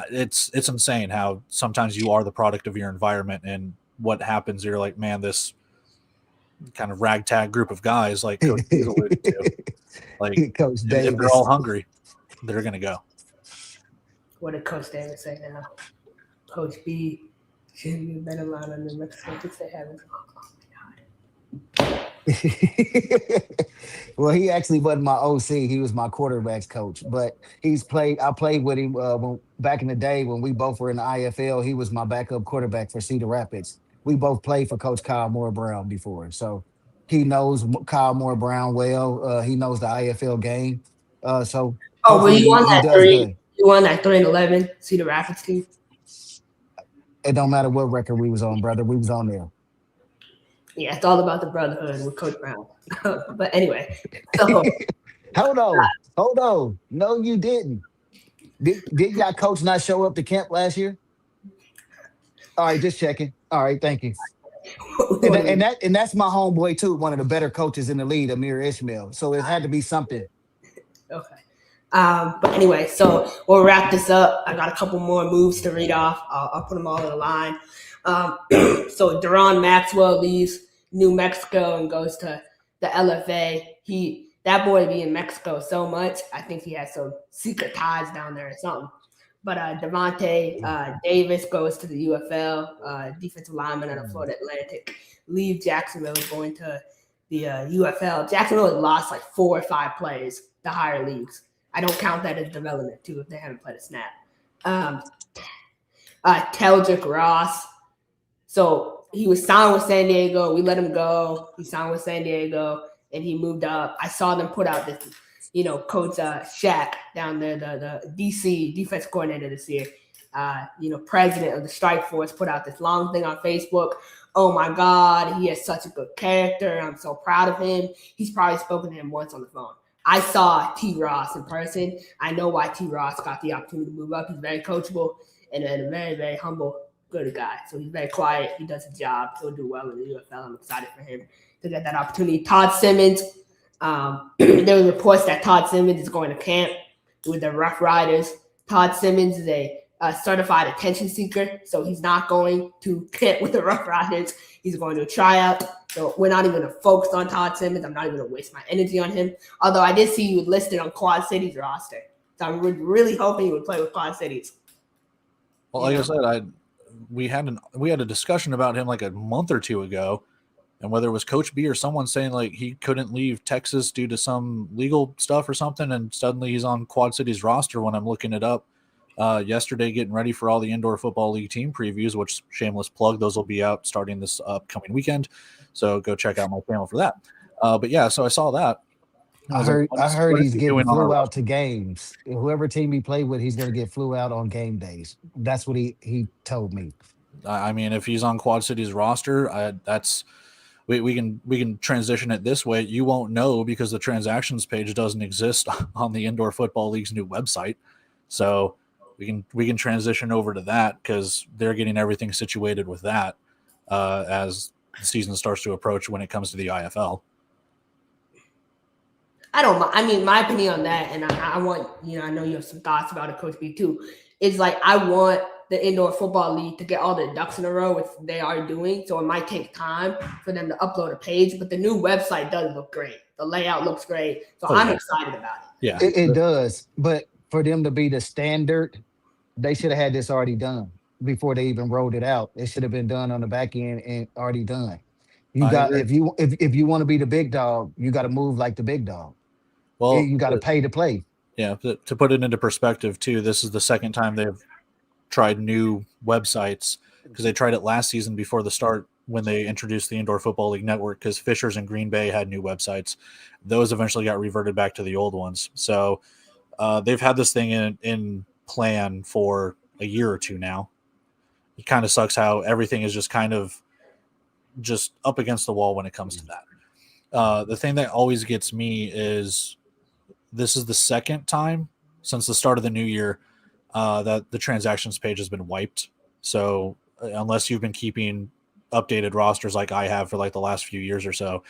it's insane how sometimes you are the product of your environment, and what happens. You're like, man, this kind of ragtag group of guys, like Coach B alluded to, like Coach if Davis. they're all hungry, they're gonna go. what did Coach Davis say now? Coach B should be a better line on the Mexico because they haven't. Well, he actually wasn't my OC. He was my quarterbacks coach. But I played with him back in the day when we both were in the IFL. He was my backup quarterback for Cedar Rapids. We both played for Coach Kyle Moore Brown before. So he knows Kyle Moore Brown well. He knows the IFL game. So well, you won that three. Good. You won that 3-11 Cedar Rapids team. It don't matter what record we was on, brother. We was on there. Yeah, it's all about the brotherhood with Coach Brown. But anyway, so Hold on. No, you didn't. Did y'all coach not show up to camp last year? All right, just checking. All right, thank you. And that's my homeboy too, one of the better coaches in the league, Amir Ishmael. So it had to be something. Okay. But anyway, so we'll wrap this up. I got a couple more moves to read off. I'll put them all in a line. So Deron Maxwell leaves New Mexico and goes to the LFA. That boy be in Mexico so much. I think he has some secret ties down there or something. But Devontae Davis goes to the UFL, defensive lineman out of Florida Atlantic. Leave Jacksonville, going to the UFL. Jacksonville has lost like 4 or 5 players to higher leagues. I don't count that as development too if they haven't played a snap. Teldrick Ross. So he was signed with San Diego. We let him go. He signed with San Diego, and he moved up. I saw them put out this, Coach Shaq down there, the DC defense coordinator this year, president of the Strike Force, put out this long thing on Facebook. Oh, my God, he has such a good character. I'm so proud of him. He's probably spoken to him once on the phone. I saw T. Ross in person. I know why T. Ross got the opportunity to move up. He's very coachable and a very, very humble, good guy. So he's very quiet. He does his job. He'll do well in the UFL. I'm excited for him to get that opportunity. Todd Simmons. There were reports that Todd Simmons is going to camp with the Rough Riders. Todd Simmons is a a certified attention seeker, so he's not going to get with the Rough Riders. He's going to try out. So we're not even going to focus on Todd Simmons. I'm not even going to waste my energy on him. Although I did see you listed on Quad City's roster. So I'm really hoping you would play with Quad Cities. Well, like I said, we had a discussion about him like a month or two ago, and whether it was Coach B or someone saying like he couldn't leave Texas due to some legal stuff or something, and suddenly he's on Quad City's roster when I'm looking it up yesterday, getting ready for all the Indoor Football League team previews, which shameless plug, those will be out starting this upcoming weekend. So go check out my channel for that. But yeah, so I saw that. I heard he's getting flew out to roster? games. Whoever team he played with, he's going to get flew out on game days. That's what he told me. I mean, if he's on Quad City's roster, we can transition it this way. You won't know because the transactions page doesn't exist on the Indoor Football League's new website. So we can transition over to that because they're getting everything situated with that as the season starts to approach when it comes to the IFL. I don't mind. I mean, my opinion on that, and I want, I know you have some thoughts about it, Coach B, too, is like I want the Indoor Football League to get all their ducks in a row, which they are doing. So it might take time for them to upload a page, but the new website does look great. The layout looks great. So I'm excited about it. Yeah, it does. But for them to be the standard, they should have had this already done before they even rolled it out. It should have been done on the back end and already done. You got if you want to be the big dog, you got to move like the big dog. Well, you got to pay to play. Yeah, to put it into perspective too, this is the second time they've tried new websites because they tried it last season before the start when they introduced the Indoor Football League network because Fishers and Green Bay had new websites. Those eventually got reverted back to the old ones. So they've had this thing in plan for a year or two now. It kind of sucks how everything is just kind of just up against the wall when it comes to that. The thing that always gets me is this is the second time since the start of the new year that the transactions page has been wiped. So unless you've been keeping updated rosters like I have for like the last few years or so,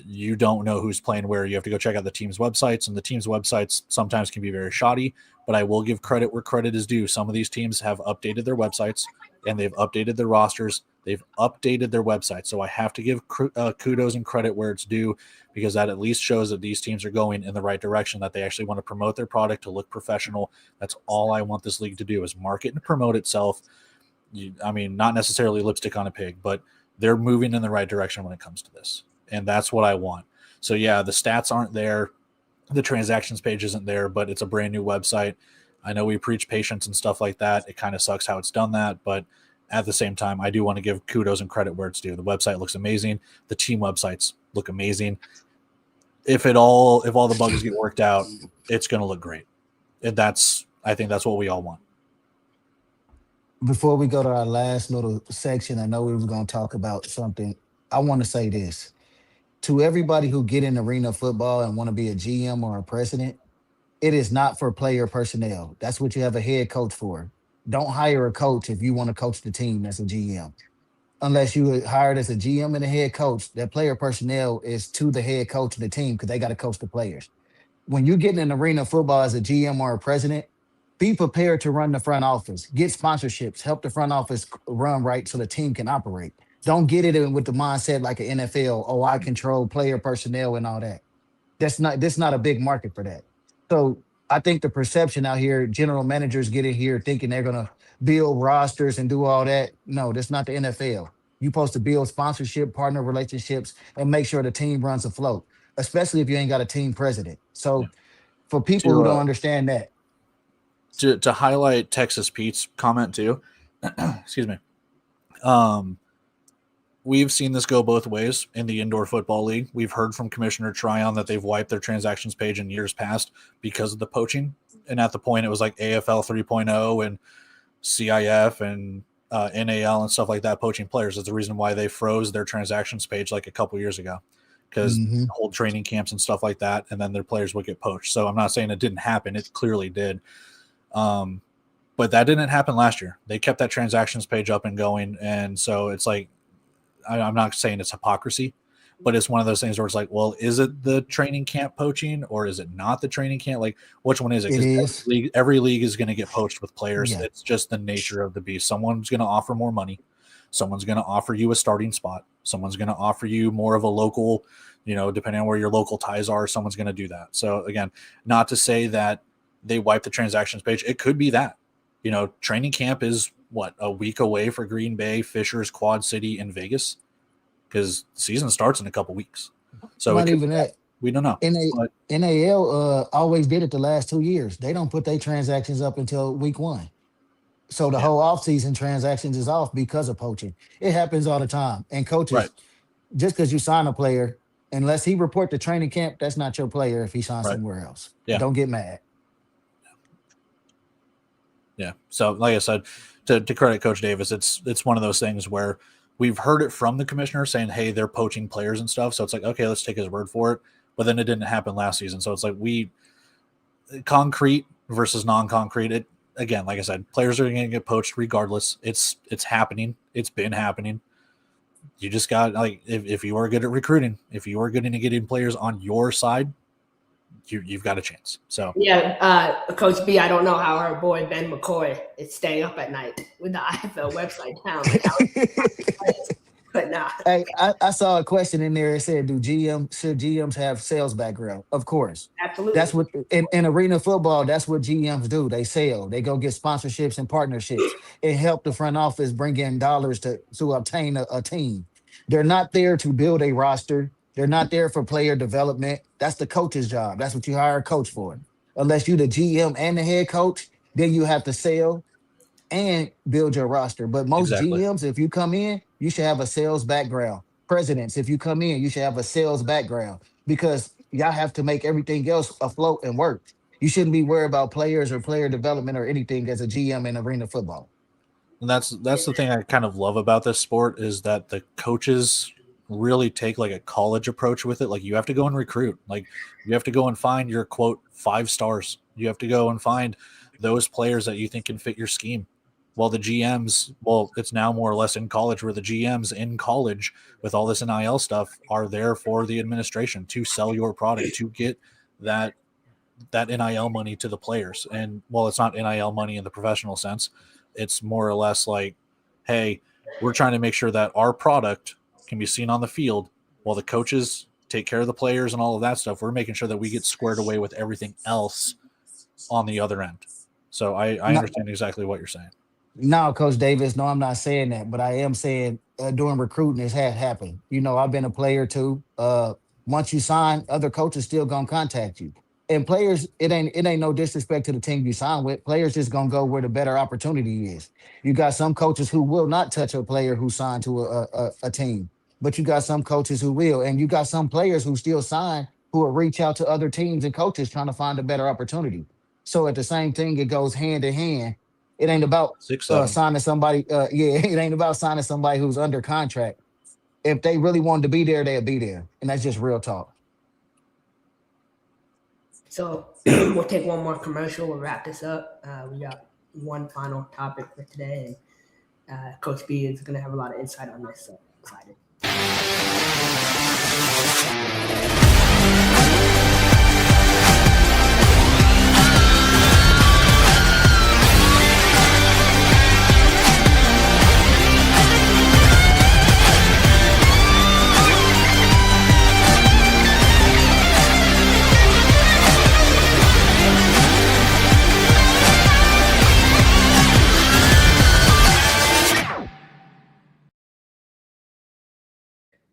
you don't know who's playing where. You have to go check out the team's websites, and the team's websites sometimes can be very shoddy, but I will give credit where credit is due. Some of these teams have updated their websites and they've updated their rosters. They've updated their website. So I have to give kudos and credit where it's due because that at least shows that these teams are going in the right direction, that they actually want to promote their product to look professional. That's all I want this league to do is market and promote itself. I mean, not necessarily lipstick on a pig, but they're moving in the right direction when it comes to this. And that's what I want. So yeah, the stats aren't there. The transactions page isn't there, but it's a brand new website. I know we preach patience and stuff like that. It kind of sucks how it's done that, but at the same time, I do want to give kudos and credit where it's due. The website looks amazing. The team websites look amazing. If all the bugs get worked out, it's going to look great. And I think that's what we all want. Before we go to our last little section, I know we were going to talk about something. I want to say this. To everybody who get in arena football and want to be a GM or a president, it is not for player personnel. That's what you have a head coach for. Don't hire a coach if you want to coach the team as a GM. Unless you were hired as a GM and a head coach, that player personnel is to the head coach of the team because they got to coach the players. When you get in an arena football as a GM or a president, be prepared to run the front office, get sponsorships, help the front office run right so the team can operate. Don't get it in with the mindset like an NFL, oh, I control player personnel and all that. That's not a big market for that. So I think the perception out here, general managers get in here thinking they're going to build rosters and do all that. No, that's not the NFL. You're supposed to build sponsorship, partner relationships, and make sure the team runs afloat, especially if you ain't got a team president. So for people who don't understand that. To highlight Texas Pete's comment too, excuse me. We've seen this go both ways in the Indoor Football League. We've heard from Commissioner Tryon that they've wiped their transactions page in years past because of the poaching. And at the point, it was like AFL 3.0 and CIF and NAL and stuff like that, poaching players. That's the reason why they froze their transactions page like a couple years ago because hold training camps and stuff like that, and then their players would get poached. So I'm not saying it didn't happen. It clearly did. But that didn't happen last year. They kept that transactions page up and going. And so it's like, I'm not saying it's hypocrisy, But it's one of those things where it's like, well, is it the training camp poaching or is it not the training camp? Like, which one is it? It is. Every league is going to get poached with players. Yeah. It's just the nature of the beast. Someone's going to offer more money. Someone's going to offer you a starting spot. Someone's going to offer you more of a local, depending on where your local ties are, someone's going to do that. So again, not to say that they wipe the transactions page. It could be that, training camp is a week away for Green Bay, Fishers, Quad City, and Vegas, because the season starts in a couple weeks. So Not even that. We don't know. NAL always did it the last 2 years. They don't put their transactions up until week 1. So the whole offseason transactions is off because of poaching. It happens all the time. And coaches, just because you sign a player, unless he report to training camp, that's not your player if he signs somewhere else. Yeah. Don't get mad. Yeah. So like I said, to credit Coach Davis, it's one of those things where we've heard it from the commissioner saying, hey, they're poaching players and stuff. So it's like, okay, let's take his word for it. But then it didn't happen last season. So it's like concrete versus non-concrete. Again, like I said, players are going to get poached regardless. It's happening. It's been happening. You just got, if you are good at recruiting, if you are good at getting players on your side, you've got a chance. So yeah, Coach B, I don't know how our boy Ben McCoy is staying up at night with the IFL website down. But nah. Hey, I saw a question in there. It said, should GMs have sales background? Of course. Absolutely. That's what in arena football, that's what GMs do. They sell. They go get sponsorships and partnerships. It helped the front office bring in dollars to obtain a team. They're not there to build a roster. They're not there for player development. That's the coach's job. That's what you hire a coach for. Unless you're the GM and the head coach, then you have to sell and build your roster. But most GMs, if you come in, you should have a sales background. Presidents, if you come in, you should have a sales background, because y'all have to make everything else afloat and work. You shouldn't be worried about players or player development or anything as a GM in arena football. And that's the thing I kind of love about this sport, is that the coaches really take like a college approach with it. Like, you have to go and recruit. Like, you have to go and find your quote 5 stars. You have to go and find those players that you think can fit your scheme. Well, the GMs, it's now more or less in college, where the GMs in college with all this NIL stuff are there for the administration to sell your product, to get that NIL money to the players. And it's not NIL money in the professional sense. It's more or less like, hey, we're trying to make sure that our product can be seen on the field while the coaches take care of the players and all of that stuff. We're making sure that we get squared away with everything else on the other end. So I understand exactly what you're saying. No, Coach Davis, no, I'm not saying that, but I am saying during recruiting, this had happened. I've been a player too. Once you sign, other coaches still gonna contact you. And players, it ain't no disrespect to the team you sign with. Players just gonna go where the better opportunity is. You got some coaches who will not touch a player who signed to a team, but you got some coaches who will, and you got some players who still sign who will reach out to other teams and coaches trying to find a better opportunity. So at the same thing, it goes hand in hand. It ain't about signing somebody. It ain't about signing somebody who's under contract. If they really wanted to be there, they'd be there. And that's just real talk. So we'll take one more commercial. We'll wrap this up. We got one final topic for today. And Coach B is going to have a lot of insight on this. So excited.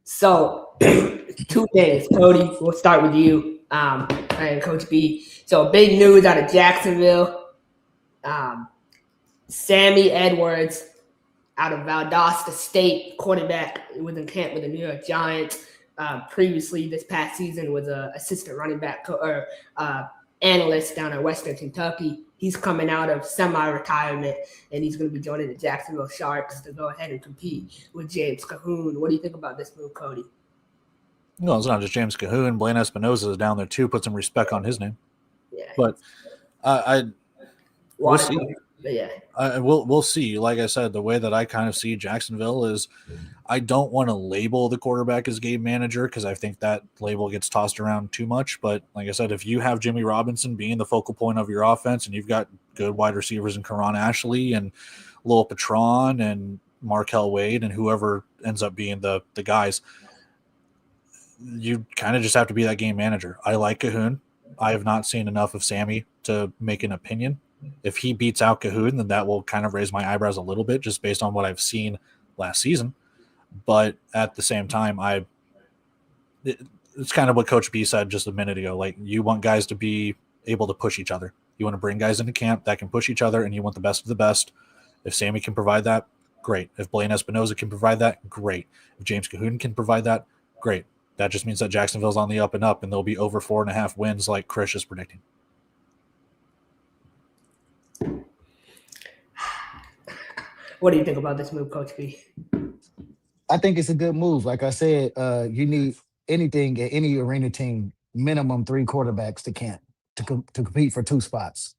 So, 2 things. Cody, we'll start with you and Coach B. So, big news out of Jacksonville. Sammy Edwards out of Valdosta State, quarterback, was in camp with the New York Giants. Previously, this past season, was an assistant running back analyst down at Western Kentucky. He's coming out of semi-retirement, and he's going to be joining the Jacksonville Sharks to go ahead and compete with James Cahoon. What do you think about this move, Cody? No, it's not just James Cahoon. Blaine Espinosa is down there too. Put some respect on his name. Yeah. But we'll see. But yeah, We'll see. Like I said, the way that I kind of see Jacksonville is I don't want to label the quarterback as game manager because I think that label gets tossed around too much. But like I said, if you have Jimmy Robinson being the focal point of your offense and you've got good wide receivers in Karan Ashley and Lil Patron and Markel Wade and whoever ends up being the guys, you kind of just have to be that game manager. I like Cahoon. I have not seen enough of Sammy to make an opinion. If he beats out Cahoon, then that will kind of raise my eyebrows a little bit just based on what I've seen last season. But at the same time, it's kind of what Coach B said just a minute ago. Like, you want guys to be able to push each other. You want to bring guys into camp that can push each other, and you want the best of the best. If Sammy can provide that, great. If Blaine Espinoza can provide that, great. If James Cahoon can provide that, great. That just means that Jacksonville's on the up and up, and they'll be over 4.5 wins like Krish is predicting. what do you think about this move, Coach B? I think it's a good move. Like I said, you need anything at any arena team, minimum 3 quarterbacks to camp to compete for 2 spots.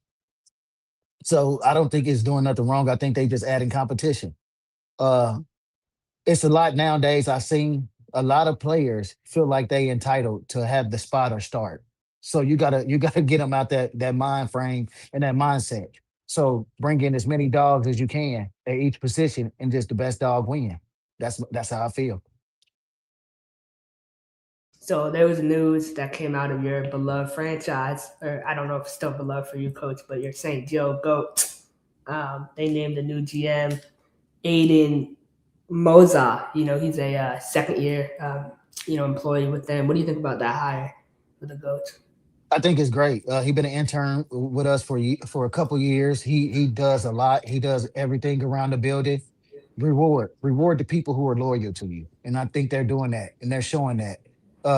So I don't think it's doing nothing wrong. I think they just adding competition. Uh, it's a lot nowadays. I've seen a lot of players feel like they entitled to have the spot or start. So you gotta get them out that mind frame and that mindset. So bring in as many dogs as you can at each position, and just the best dog win. That's how I feel. So there was news that came out of your beloved franchise, or I don't know if it's still beloved for you, Coach, but your St. Joe Goat. They named a new GM, Aiden Moza. He's a second year, employee with them. What do you think about that hire for the Goats? I think it's great. He been an intern with us for a couple years. He does a lot. He does everything around the building. Reward the people who are loyal to you, and I think they're doing that, and they're showing that.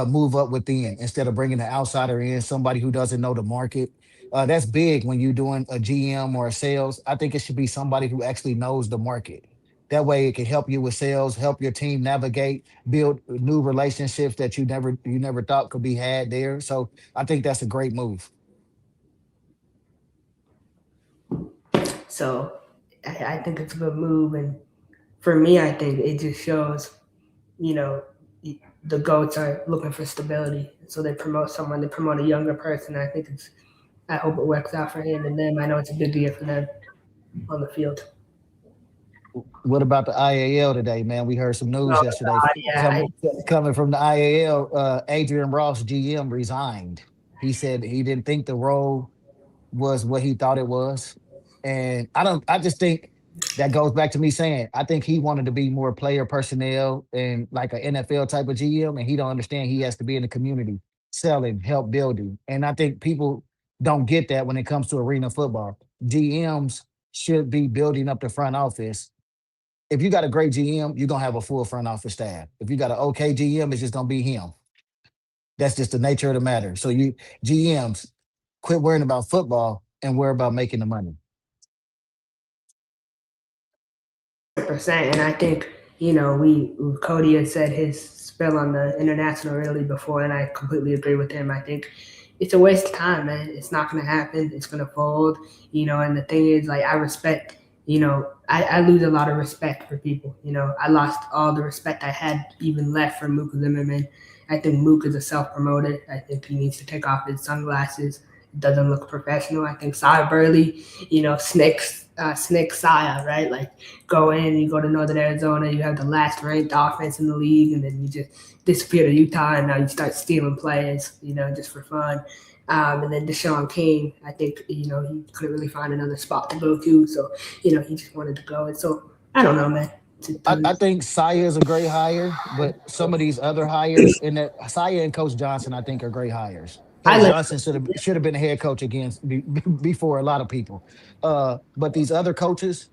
Move up within instead of bringing an outsider in, somebody who doesn't know the market. That's big when you're doing a GM or a sales. I think it should be somebody who actually knows the market. That way, it can help you with sales, help your team navigate, build new relationships that you never thought could be had there. So I think that's a great move. So I think it's a good move, and for me, I think it just shows, the Goats are looking for stability. So they promote someone, they promote a younger person. I hope it works out for him and them. I know it's a big deal for them on the field. What about the IAL today, man? We heard some news yesterday Yeah, coming from the IAL. Adrian Ross, GM, resigned. He said he didn't think the role was what he thought it was. And I just think that goes back to me saying I think he wanted to be more player personnel and like an NFL type of GM, and he don't understand he has to be in the community, selling, help building. And I think people don't get that when it comes to arena football. GMs should be building up the front office. If you got a great GM, you're gonna have a full front office staff. If you got an okay GM, it's just gonna be him. That's just the nature of the matter. So you GMs quit worrying about football and worry about making the money. 100%. And I think, we Cody had said his spill on the international really before, and I completely agree with him. I think it's a waste of time, man. It's not going to happen. It's going to fold, and the thing is, like, I respect, I lose a lot of respect for people. I lost all the respect I had even left for Mook Zimmerman. I think Mook is a self-promoter. I think he needs to take off his sunglasses. It doesn't look professional. I think Cy Burley, Snick Saya, right? Like, you go to Northern Arizona, you have the last ranked offense in the league, and then you just disappear to Utah, and now you start stealing players, just for fun. And then Deshaun King, I think, he couldn't really find another spot to go to, so, he just wanted to go. And so, I don't know, man. I think Saya is a great hire, but some of these other hires in that Saya and Coach Johnson, I think, are great hires. Coach Johnson should have been a head coach before a lot of people. But these other coaches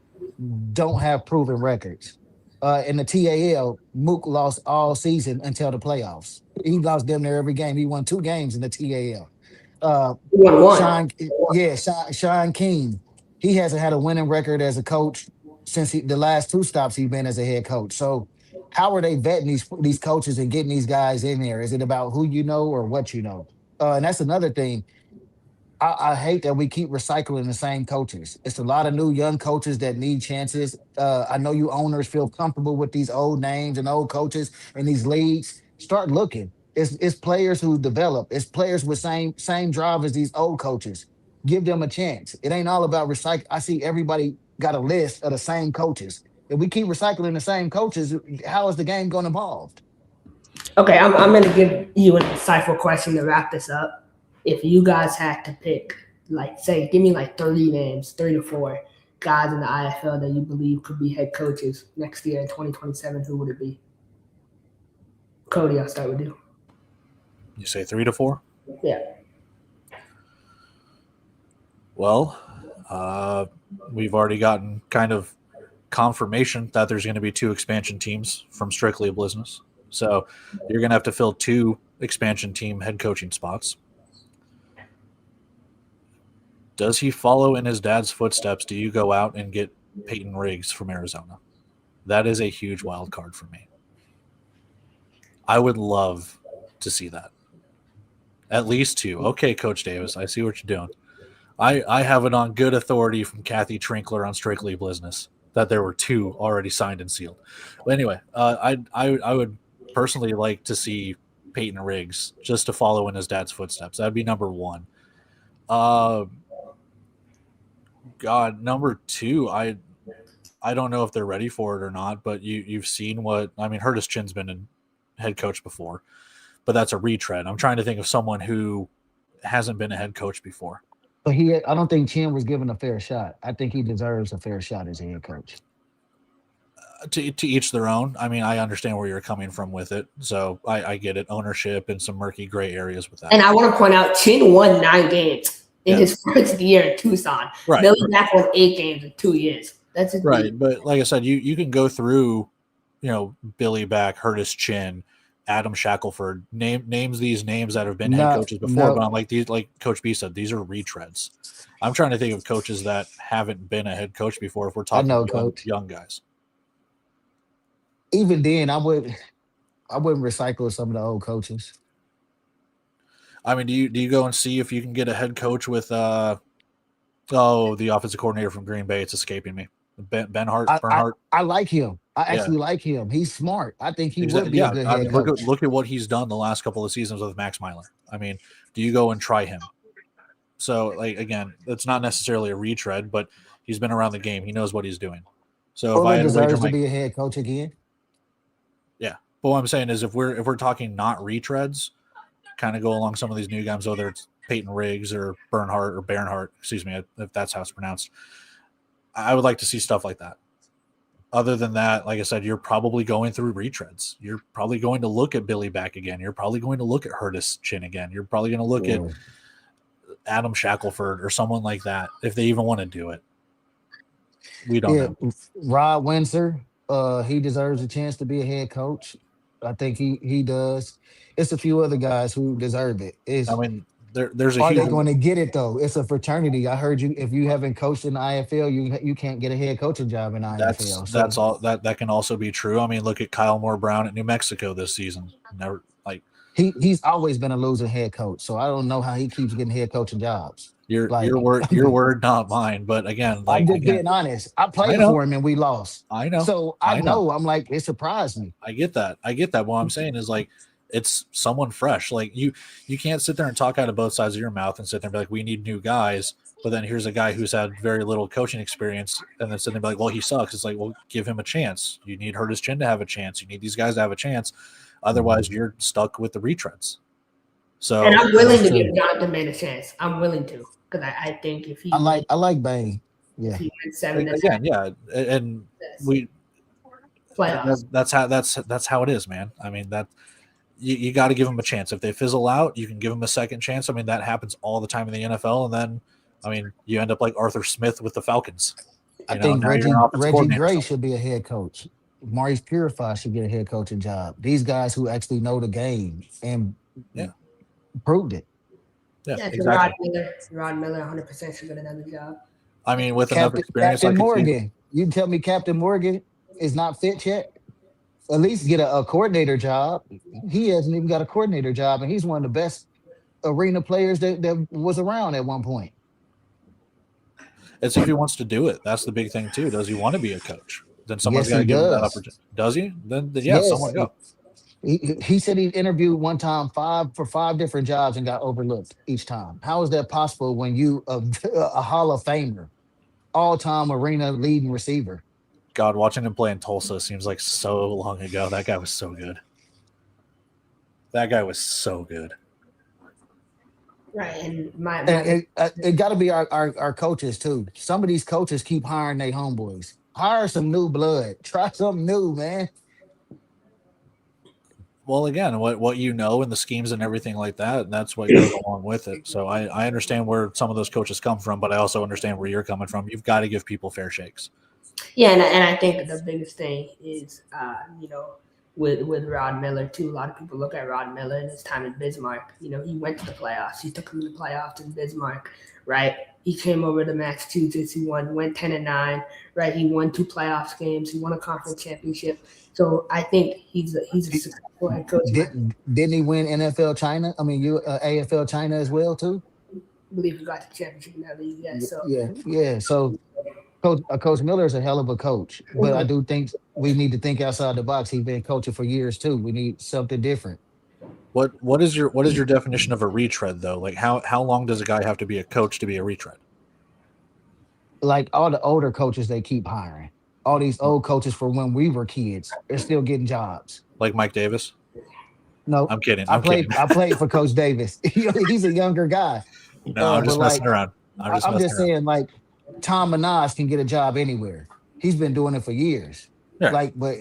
don't have proven records. In the TAL, Mook lost all season until the playoffs. He lost them there every game. He won 2 games in the TAL. Sean King, he hasn't had a winning record as a coach since the last 2 stops he's been as a head coach. So how are they vetting these coaches and getting these guys in there? Is it about who you know or what you know? And that's another thing. I hate that we keep recycling the same coaches. It's a lot of new young coaches that need chances. I know you owners feel comfortable with these old names and old coaches in these leagues. Start looking. It's players who develop. It's players with same drive as these old coaches. Give them a chance. It ain't all about recycle. I see everybody got a list of the same coaches. If we keep recycling the same coaches, how is the game going to evolve? Okay, I'm going to give you an insightful question to wrap this up. If you guys had to pick, like, say, give me like 30 names, 3 to 4 guys in the IFL that you believe could be head coaches next year in 2027, who would it be? Cody, I'll start with you. You say 3 to 4? Yeah. Well, we've already gotten kind of confirmation that there's going to be 2 expansion teams from Strictly Business. So you're going to have to fill 2 expansion team head coaching spots. Does he follow in his dad's footsteps? Do you go out and get Peyton Riggs from Arizona? That is a huge wild card for me. I would love to see that. At least 2. Okay, Coach Davis, I see what you're doing. I have it on good authority from Kathy Trinkler on Strictly Business that there were 2 already signed and sealed. But anyway, I would personally like to see Peyton Riggs just to follow in his dad's footsteps. That'd be number 1. God, number 2, I don't know if they're ready for it or not, but you've seen what I mean. Curtis Chin's been a head coach before, but that's a retread. I'm trying to think of someone who hasn't been a head coach before. But I don't think Chin was given a fair shot. I think he deserves a fair shot as a head coach. To each their own. I mean, I understand where you're coming from with it, so I get it. Ownership and some murky gray areas with that. And I want to point out, Chin won 9 games in his first year in Tucson. Right. Billy Mack won 8 games in 2 years. That's a right. deep. But like I said, you can go through, Billy Back, Curtis Chin, Adam Shackelford, names these names that have been head coaches before, but I'm like these, like Coach B said, these are retreads. I'm trying to think of coaches that haven't been a head coach before. If we're talking young guys, even then, I wouldn't recycle some of the old coaches. I mean, do you go and see if you can get a head coach with the offensive coordinator from Green Bay? It's escaping me. Bernhardt. I like him. I actually like him. He's smart. I think he would be a good head coach. Look at what he's done the last couple of seasons with Max Myler. I mean, do you go and try him? So, like, again, it's not necessarily a retread, but he's been around the game. He knows what he's doing. So if I deserves to be a head coach again. Yeah. But what I'm saying is if we're talking not retreads, kind of go along some of these new guys, whether it's Peyton Riggs or Bernhardt, excuse me, if that's how it's pronounced. I would like to see stuff like that. Other than that, like I said, you're probably going through retreads. You're probably going to look at Billy Back again. You're probably going to look at Curtis Chin again. You're probably going to look at Adam Shackelford or someone like that, if they even want to do it. We don't know. Rod Windsor, he deserves a chance to be a head coach. I think he does. It's a few other guys who deserve it. There's are they going to get it though? It's a fraternity. I heard you. If you haven't coached in the IFL, you can't get a head coaching job in the IFL. That's all. That can also be true. I mean, look at Kyle Moore Brown at New Mexico this season. Never he's always been a losing head coach. So I don't know how he keeps getting head coaching jobs. Your word, not mine. But again, I'm just being honest. I played for him and we lost. I know. So I know. I'm like, it surprised me. I get that. What I'm saying is like, it's someone fresh. Like you can't sit there and talk out of both sides of your mouth and sit there and be like, we need new guys. But then here's a guy who's had very little coaching experience and then sit there and be like, well, he sucks. It's like, well, give him a chance. You need Curtis Chin to have a chance. You need these guys to have a chance. Otherwise, you're stuck with the retreads. So, and I'm willing to give Jonathan Bain a chance. I'm willing to because I think if he I like Bain. Yeah. He went 7 again, yeah, and we that's how it is, man. I mean that. You got to give them a chance. If they fizzle out, you can give them a second chance. I mean, that happens all the time in the NFL. And then, I mean, you end up like Arthur Smith with the Falcons. I think Reggie Gray should be a head coach. Maurice Purify should get a head coaching job. These guys who actually know the game and proved it. Yeah, exactly. Rod Miller 100% should get another job. I mean, with enough experience, Captain Morgan. You tell me Captain Morgan is not fit yet? At least get a coordinator job. He hasn't even got a coordinator job, and he's one of the best arena players that was around at one point. It's if he wants to do it. That's the big thing too. Does he want to be a coach? Then someone's Yes, got to he give him that does. opportunity. Does he? Then yeah, Yes, someone go. he said he interviewed one time for five different jobs and got overlooked each time. How is that possible when you a Hall of Famer, all time arena leading receiver? God, watching him play in Tulsa seems like so long ago. That guy was so good. That guy was so good. Right, and my And it got to be our coaches too. Some of these coaches keep hiring their homeboys. Hire some new blood. Try something new, man. Well, again, what you know and the schemes and everything like that, that's what goes along with it. So I understand where some of those coaches come from, but I also understand where you're coming from. You've got to give people fair shakes. Yeah, and I think the biggest thing is, with Rod Miller too. A lot of people look at Rod Miller and his time in Bismarck. He went to the playoffs. He took him to the playoffs in Bismarck, right? He came over to Massachusetts. He went 10-9, right? He won 2 playoffs games. He won a conference championship. So I think he's a successful head coach. Didn't he win NFL China? I mean, AFL China as well too. I believe he got the championship in that league. Yeah. So Yeah. So Coach Miller is a hell of a coach, but I do think we need to think outside the box. He's been coaching for years too. We need something different. What is your definition of a retread though? Like how long does a guy have to be a coach to be a retread? Like all the older coaches they keep hiring. All these old coaches from when we were kids, they're still getting jobs. Like Mike Davis? No, I'm kidding. I played for Coach Davis. He's a younger guy. No, I'm just messing around. I'm just saying, like Tom Minaj can get a job anywhere. He's been doing it for years. Yeah. But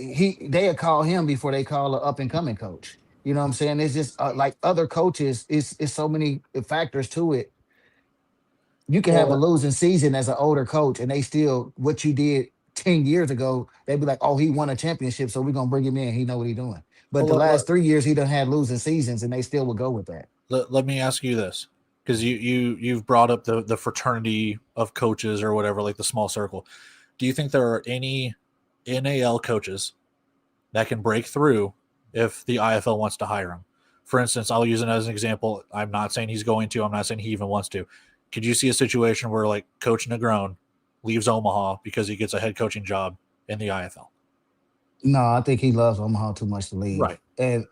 they'll call him before they call an up and coming coach. You know what I'm saying? It's just like other coaches. It's so many factors to it. You can have a losing season as an older coach, and they still what you did 10 years ago. They'd be like, "Oh, he won a championship, so we're gonna bring him in. He know what he's doing." But the last 3 years, he done had losing seasons, and they still would go with that. Let me ask you this, because you've brought up the fraternity of coaches or whatever, like the small circle. Do you think there are any NAL coaches that can break through if the IFL wants to hire him? For instance, I'll use it as an example. I'm not saying he's going to. I'm not saying he even wants to. Could you see a situation where like Coach Negron leaves Omaha because he gets a head coaching job in the IFL? No, I think he loves Omaha too much to leave. Right. And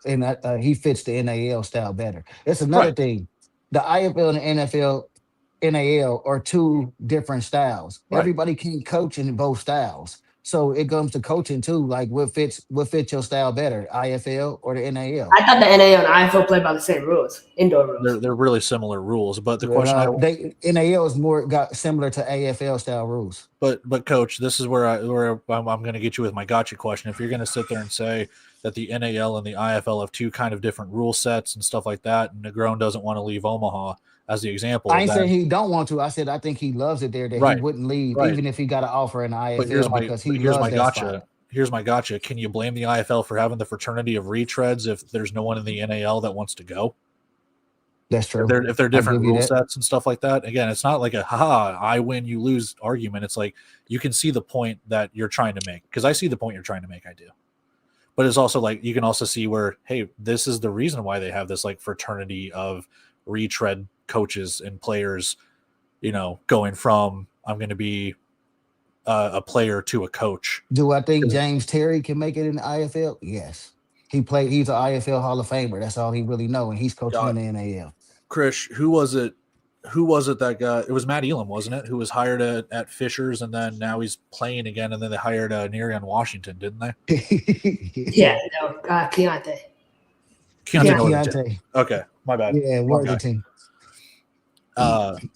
he fits the NAL style better. It's another thing. The IFL and the NFL, NAL are 2 different styles. Right. Everybody can coach in both styles. So it comes to coaching too. Like what fits your style better, IFL or the NAL? I thought the NAL and IFL play by the same rules, indoor rules. They're really similar rules, but the question NAL is more got similar to AFL style rules. But coach, this is where I'm going to get you with my gotcha question. If you're going to sit there and say that the NAL and the IFL have 2 kind of different rule sets and stuff like that, and Negron doesn't want to leave Omaha as the example. I ain't saying he don't want to. I said I think he loves it there, that he wouldn't leave even if he got an offer in the IFL because he loves that spot. Here's my gotcha. Can you blame the IFL for having the fraternity of retreads if there's no one in the NAL that wants to go? That's true. If they're different rule sets and stuff like that. Again, it's not like a I win, you lose argument. It's like you can see the point that you're trying to make. Because I see the point you're trying to make, I do. But it's also like you can also see where, hey, this is the reason why they have this like fraternity of retread coaches and players, going from I'm going to be a player to a coach. Do I think James Terry can make it in the IFL? Yes. He's an IFL Hall of Famer. That's all he really know, and he's coaching in the NAL. Krish, who was it that guy? It was Matt Elam, wasn't it? Who was hired at Fishers, and then now he's playing again, and then they hired Nerian Washington, didn't they? Yeah, no, Keontae. Keontae. Okay, my bad. Yeah, Worthington.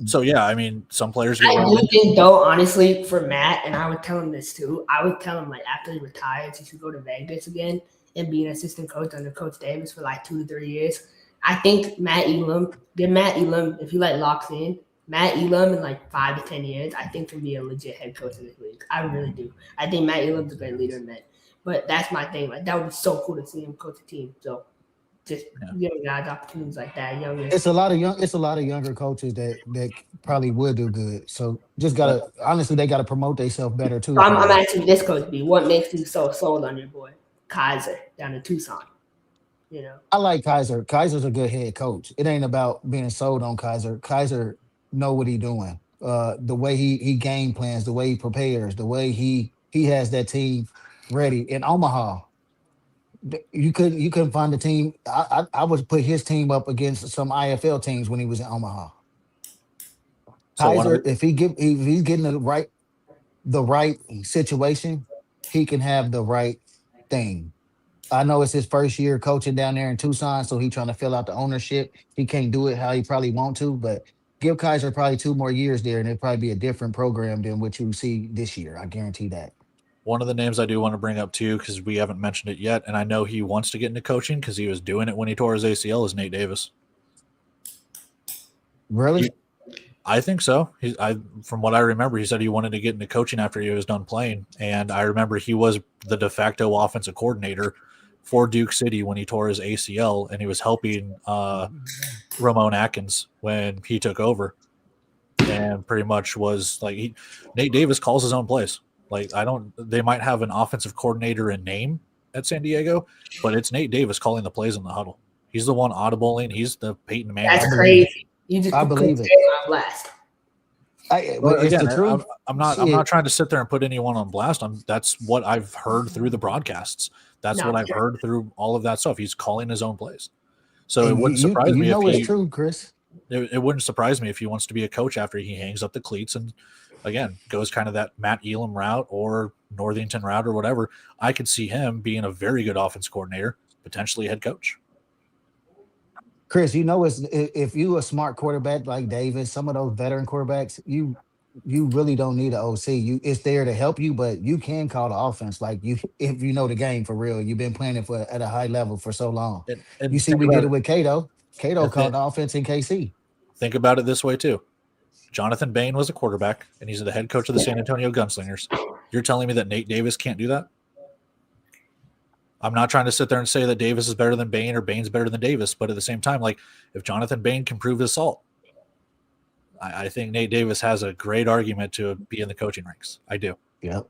So yeah, I mean, some players. I do think though, honestly, for Matt, and I would tell him this too. I would tell him like after he retires, he should go to Vegas again and be an assistant coach under Coach Davis for like 2 to 3 years. I think Matt Elam, if he locks in, Matt Elam in like 5 to 10 years, I think can be a legit head coach in this league. I really do. I think Matt Elam's a great leader in that. But that's my thing. Like that would be so cool to see him coach a team. So just giving guys opportunities like that. It's a lot of younger coaches that probably would do good. So just they gotta promote themselves better too. So I'm asking this, Coach B, what makes you so sold on your boy Kaiser down in Tucson? You know, I like Kaiser. Kaiser's a good head coach. It ain't about being sold on Kaiser. Kaiser know what he doing. The way he game plans, the way he prepares, the way he has that team ready. In Omaha, you couldn't find the team. I would put his team up against some IFL teams when he was in Omaha. So one of Kaiser, the if he's getting the right situation, he can have the right thing. I know it's his first year coaching down there in Tucson, so he's trying to fill out the ownership. He can't do it how he probably want to, but give Kaiser probably 2 more years there, and it'll probably be a different program than what you see this year. I guarantee that. one of the names I do want to bring up too, because we haven't mentioned it yet, and I know he wants to get into coaching because he was doing it when he tore his ACL, is Nate Davis. Really? I think so. From what I remember, he said he wanted to get into coaching after he was done playing, and I remember he was the de facto offensive coordinator for Duke City when he tore his ACL, and he was helping Ramon Atkins when he took over, and pretty much was like Nate Davis calls his own plays. Like they might have an offensive coordinator in name at San Diego, but it's Nate Davis calling the plays in the huddle. He's the one audibling. He's the Peyton Manning. that's crazy. You just I put believe Coach it. Davis on blast. Well, it's Again, the truth. I'm not trying to sit there and put anyone on blast. That's what I've heard through the broadcasts. That's what I've heard through all of that stuff. He's calling his own plays. So it wouldn't surprise me if it's true, Chris. It wouldn't surprise me if he wants to be a coach after he hangs up the cleats and again goes kind of that Matt Elam route or Northington route or whatever. I could see him being a very good offense coordinator, potentially head coach. Chris, if you a smart quarterback like Davis, some of those veteran quarterbacks, you really don't need an OC. It's there to help you, but you can call the offense like if you know the game for real. You've been playing it at a high level for so long. And you see, we did it with Cato. Cato called the offense in KC. Think about it this way too. Jonathan Bain was a quarterback, and he's the head coach of the San Antonio Gunslingers. You're telling me that Nate Davis can't do that? I'm not trying to sit there and say that Davis is better than Bain or Bain's better than Davis, but at the same time, like if Jonathan Bain can prove his salt, I think Nate Davis has a great argument to be in the coaching ranks. I do. Yep.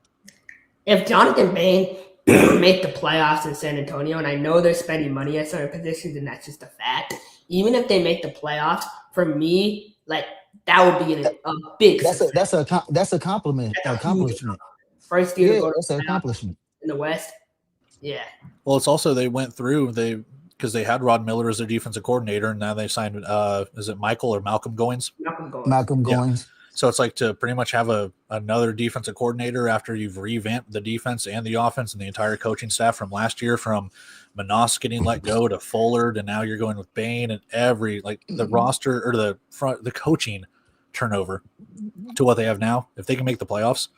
If Jonathan Bain make the playoffs in San Antonio, and I know they're spending money at certain positions, and that's just a fact. Even if they make the playoffs, for me, like that would be a big. That's a compliment. Accomplishment. First year to go to that's an accomplishment in the West. Yeah. Well, it's also they went through because they had Rod Miller as their defensive coordinator, and now they signed is it Michael or Malcolm Goins? Malcolm Goins. Yeah. So it's like to pretty much have another defensive coordinator after you've revamped the defense and the offense and the entire coaching staff from last year, from Manos getting let go to Fullard, and now you're going with Bain and the roster or the coaching turnover to what they have now. If they can make the playoffs,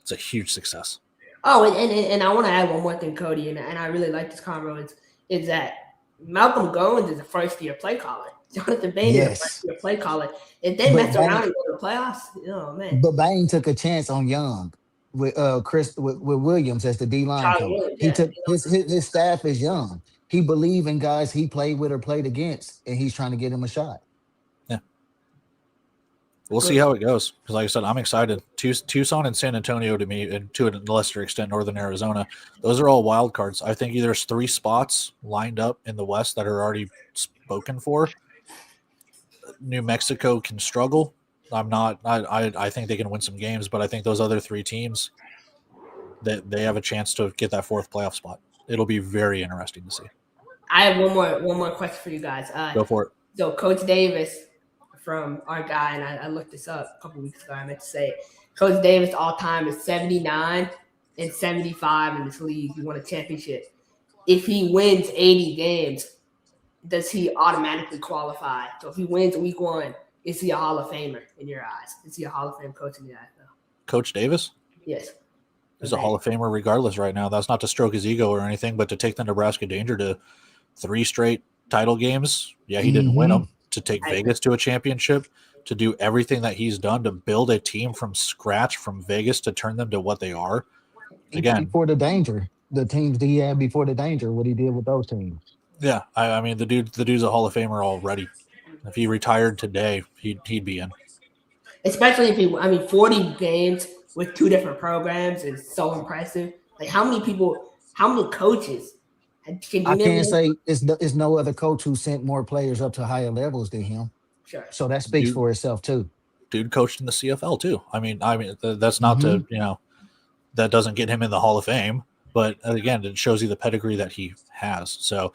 it's a huge success. Oh, and I want to add one more thing, Cody, and I really like this convo is that Malcolm Goins is a first-year play caller. Jonathan Bain is a first-year play caller. If they mess around and go to the playoffs, oh man. But Bain took a chance on Young with with Williams as the D-line coach. He took his staff is young. He believed in guys he played with or played against, and he's trying to get him a shot. Yeah. We'll see how it goes. Because like I said, I'm excited. Tucson and San Antonio to me, and to a lesser extent, Northern Arizona, those are all wild cards. I think there's 3 spots lined up in the West that are already spoken for. New Mexico can struggle. I think they can win some games, but I think those other 3 teams that they have a chance to get that 4th playoff spot. It'll be very interesting to see. I have one more question for you guys. Go for it. So Coach Davis from our guy, and I looked this up a couple weeks ago. I meant to say it. Coach Davis all time is 79 and 75 in this league. He won a championship. If he wins 80 games, does he automatically qualify? So if he wins week 1, is he a Hall of Famer in your eyes? Is he a Hall of Fame coach in the NFL? Coach Davis? Yes. He's a Hall of Famer regardless right now. That's not to stroke his ego or anything, but to take the Nebraska Danger to 3 straight title games. Yeah, he didn't win them. To take Vegas to a championship, to do everything that he's done to build a team from scratch from Vegas to turn them to what they are. Again, before the Danger, the teams he had before the Danger, what he did with those teams. Yeah, I mean the dude's a Hall of Famer already. If he retired today, he'd be in. Especially if 40 games with 2 different programs is so impressive. Like how many coaches Can you I name can't it? say it's no other coach who sent more players up to higher levels than him. Sure. So that speaks Dude, for itself too. dude coached in the CFL too. I mean, that's not Mm-hmm. to that doesn't get him in the Hall of Fame, but again, it shows you the pedigree that he has. So,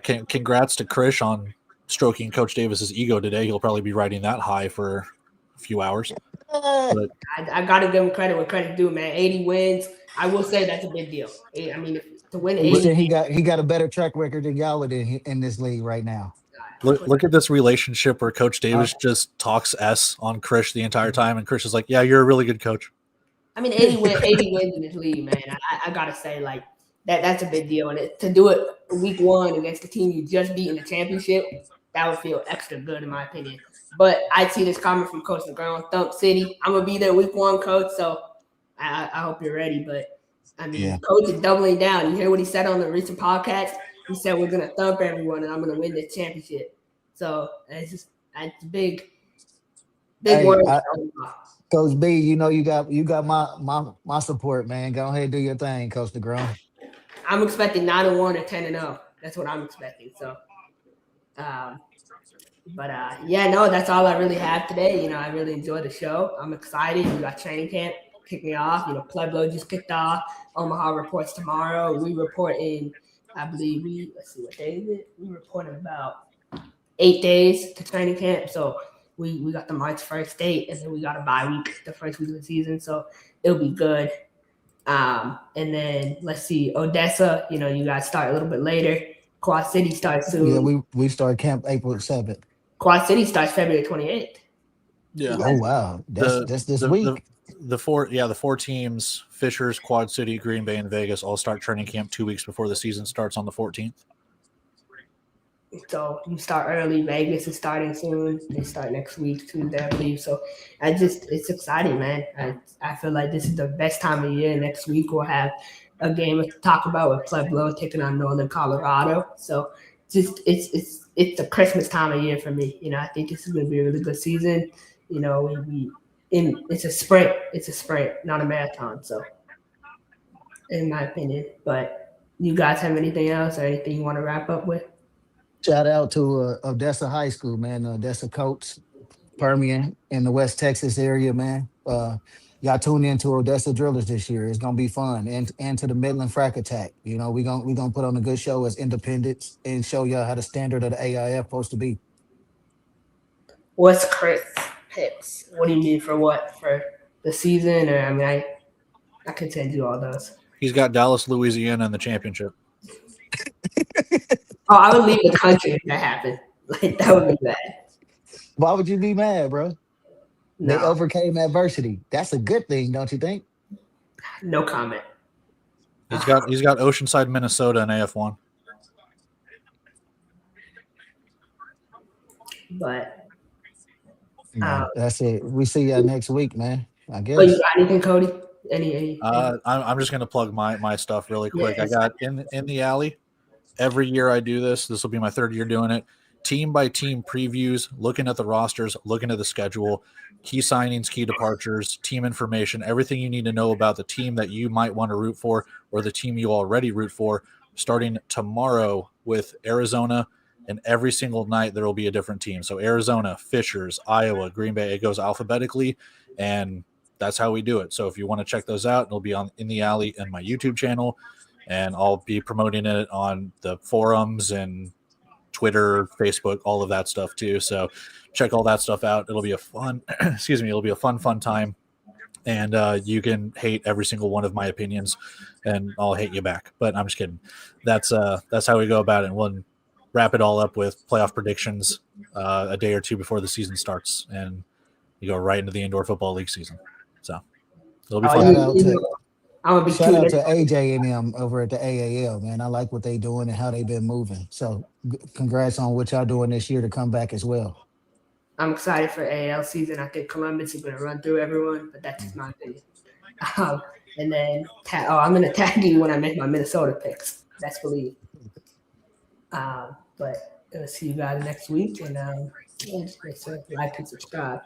congrats to Krish on stroking Coach Davis's ego today. He'll probably be riding that high for a few hours. But I got to give him credit when credit's due, man. 80 wins. I will say that's a big deal. I mean, to win And you 80. said he got a better track record than y'all in this league right now. look at this relationship where Coach Davis just talks S on Krish the entire time, and Krish is like, "Yeah, you're a really good coach." I mean, 80 wins in this league, man. I gotta say, like that's a big deal, and to do it week one against the team you just beat in the championship, that would feel extra good in my opinion. But I see this coming from Coach LeGrand, Thump City. I'm gonna be there week one, Coach. So I hope you're ready. But I mean, Yeah. Coach is doubling down. You hear what he said on the recent podcast? He said we're gonna thump everyone, and I'm gonna win this championship. So it's big Hey, word. Coach B, you got my support, man. Go ahead and do your thing, Coach DeGrom. I'm expecting 9-1 or 10-0. That's what I'm expecting. So, yeah, no, that's all I really have today. I really enjoyed the show. I'm excited. We got training camp kicking off. Pueblo just kicked off. Omaha reports tomorrow. We report in, I believe let's see what day is it. We report in about 8 days to training camp. So we got the March 1st date, and then we got a bye week the first week of the season. So it'll be good. And then let's see, Odessa, you guys start a little bit later. Quad City starts soon. Yeah, we start camp April 7th. Quad City starts February 28th. Yeah. Oh wow, that's this week. The four teams: Fishers, Quad City, Green Bay, and Vegas all start training camp 2 weeks before the season starts on the 14th. So you start early. Vegas is starting soon. They start next week, Tuesday, I believe. So it's exciting, man. I feel like this is the best time of year. Next week we'll have a game to talk about with Pueblo taking on Northern Colorado. So it's the Christmas time of year for me. I think this is going to be a really good season. It's a sprint. It's a sprint, not a marathon. So, in my opinion, but you guys have anything else or anything you want to wrap up with? Shout out to Odessa High School, man. Odessa coach, Permian in the West Texas area, man. Y'all tune into Odessa Drillers this year. It's gonna be fun, and to the Midland Frack Attack. We gonna put on a good show as independents and show y'all how the standard of the AIF supposed to be. What's Chris picks? What do you need for what? For the season? Or I could send you all those. He's got Dallas, Louisiana in the championship. Oh, I would leave the country if that happened. Like that would be bad. Why would you be mad, bro? No, They overcame adversity. That's a good thing, don't you think? no comment. He's got Oceanside, Minnesota in AF1. But That's it. We see y'all next week, man. I guess. you got anything, Cody? Any? I'm just gonna plug my stuff really quick. Yes. I got in the alley. Every year I do this. This will be my third year doing it. Team by team previews, looking at the rosters, looking at the schedule, key signings, key departures, team information, everything you need to know about the team that you might want to root for or the team you already root for. Starting tomorrow with Arizona, and every single night there will be a different team. So Arizona, Fishers, Iowa, Green Bay. It goes alphabetically, and that's how we do it. So if you want to check those out, it'll be on In the Alley and my YouTube channel. And I'll be promoting it on the forums and Twitter, Facebook, all of that stuff too. So check all that stuff out. It'll be a fun, it'll be a fun time. And you can hate every single one of my opinions and I'll hate you back. But I'm just kidding. That's how we go about it. And we'll wrap it all up with playoff predictions a day or two before the season starts. And you go right into the Indoor Football League season. So it'll be fun. Shout out to AJ and them over at the AAL, man. I like what they doing and how they've been moving. So congrats on what y'all doing this year to come back as well. I'm excited for AAL season. I think Columbus is going to run through everyone, but that's just my opinion. And then, I'm going to tag you when I make my Minnesota picks. Best believe. But I'll see you guys next week. And just make sure to like and subscribe.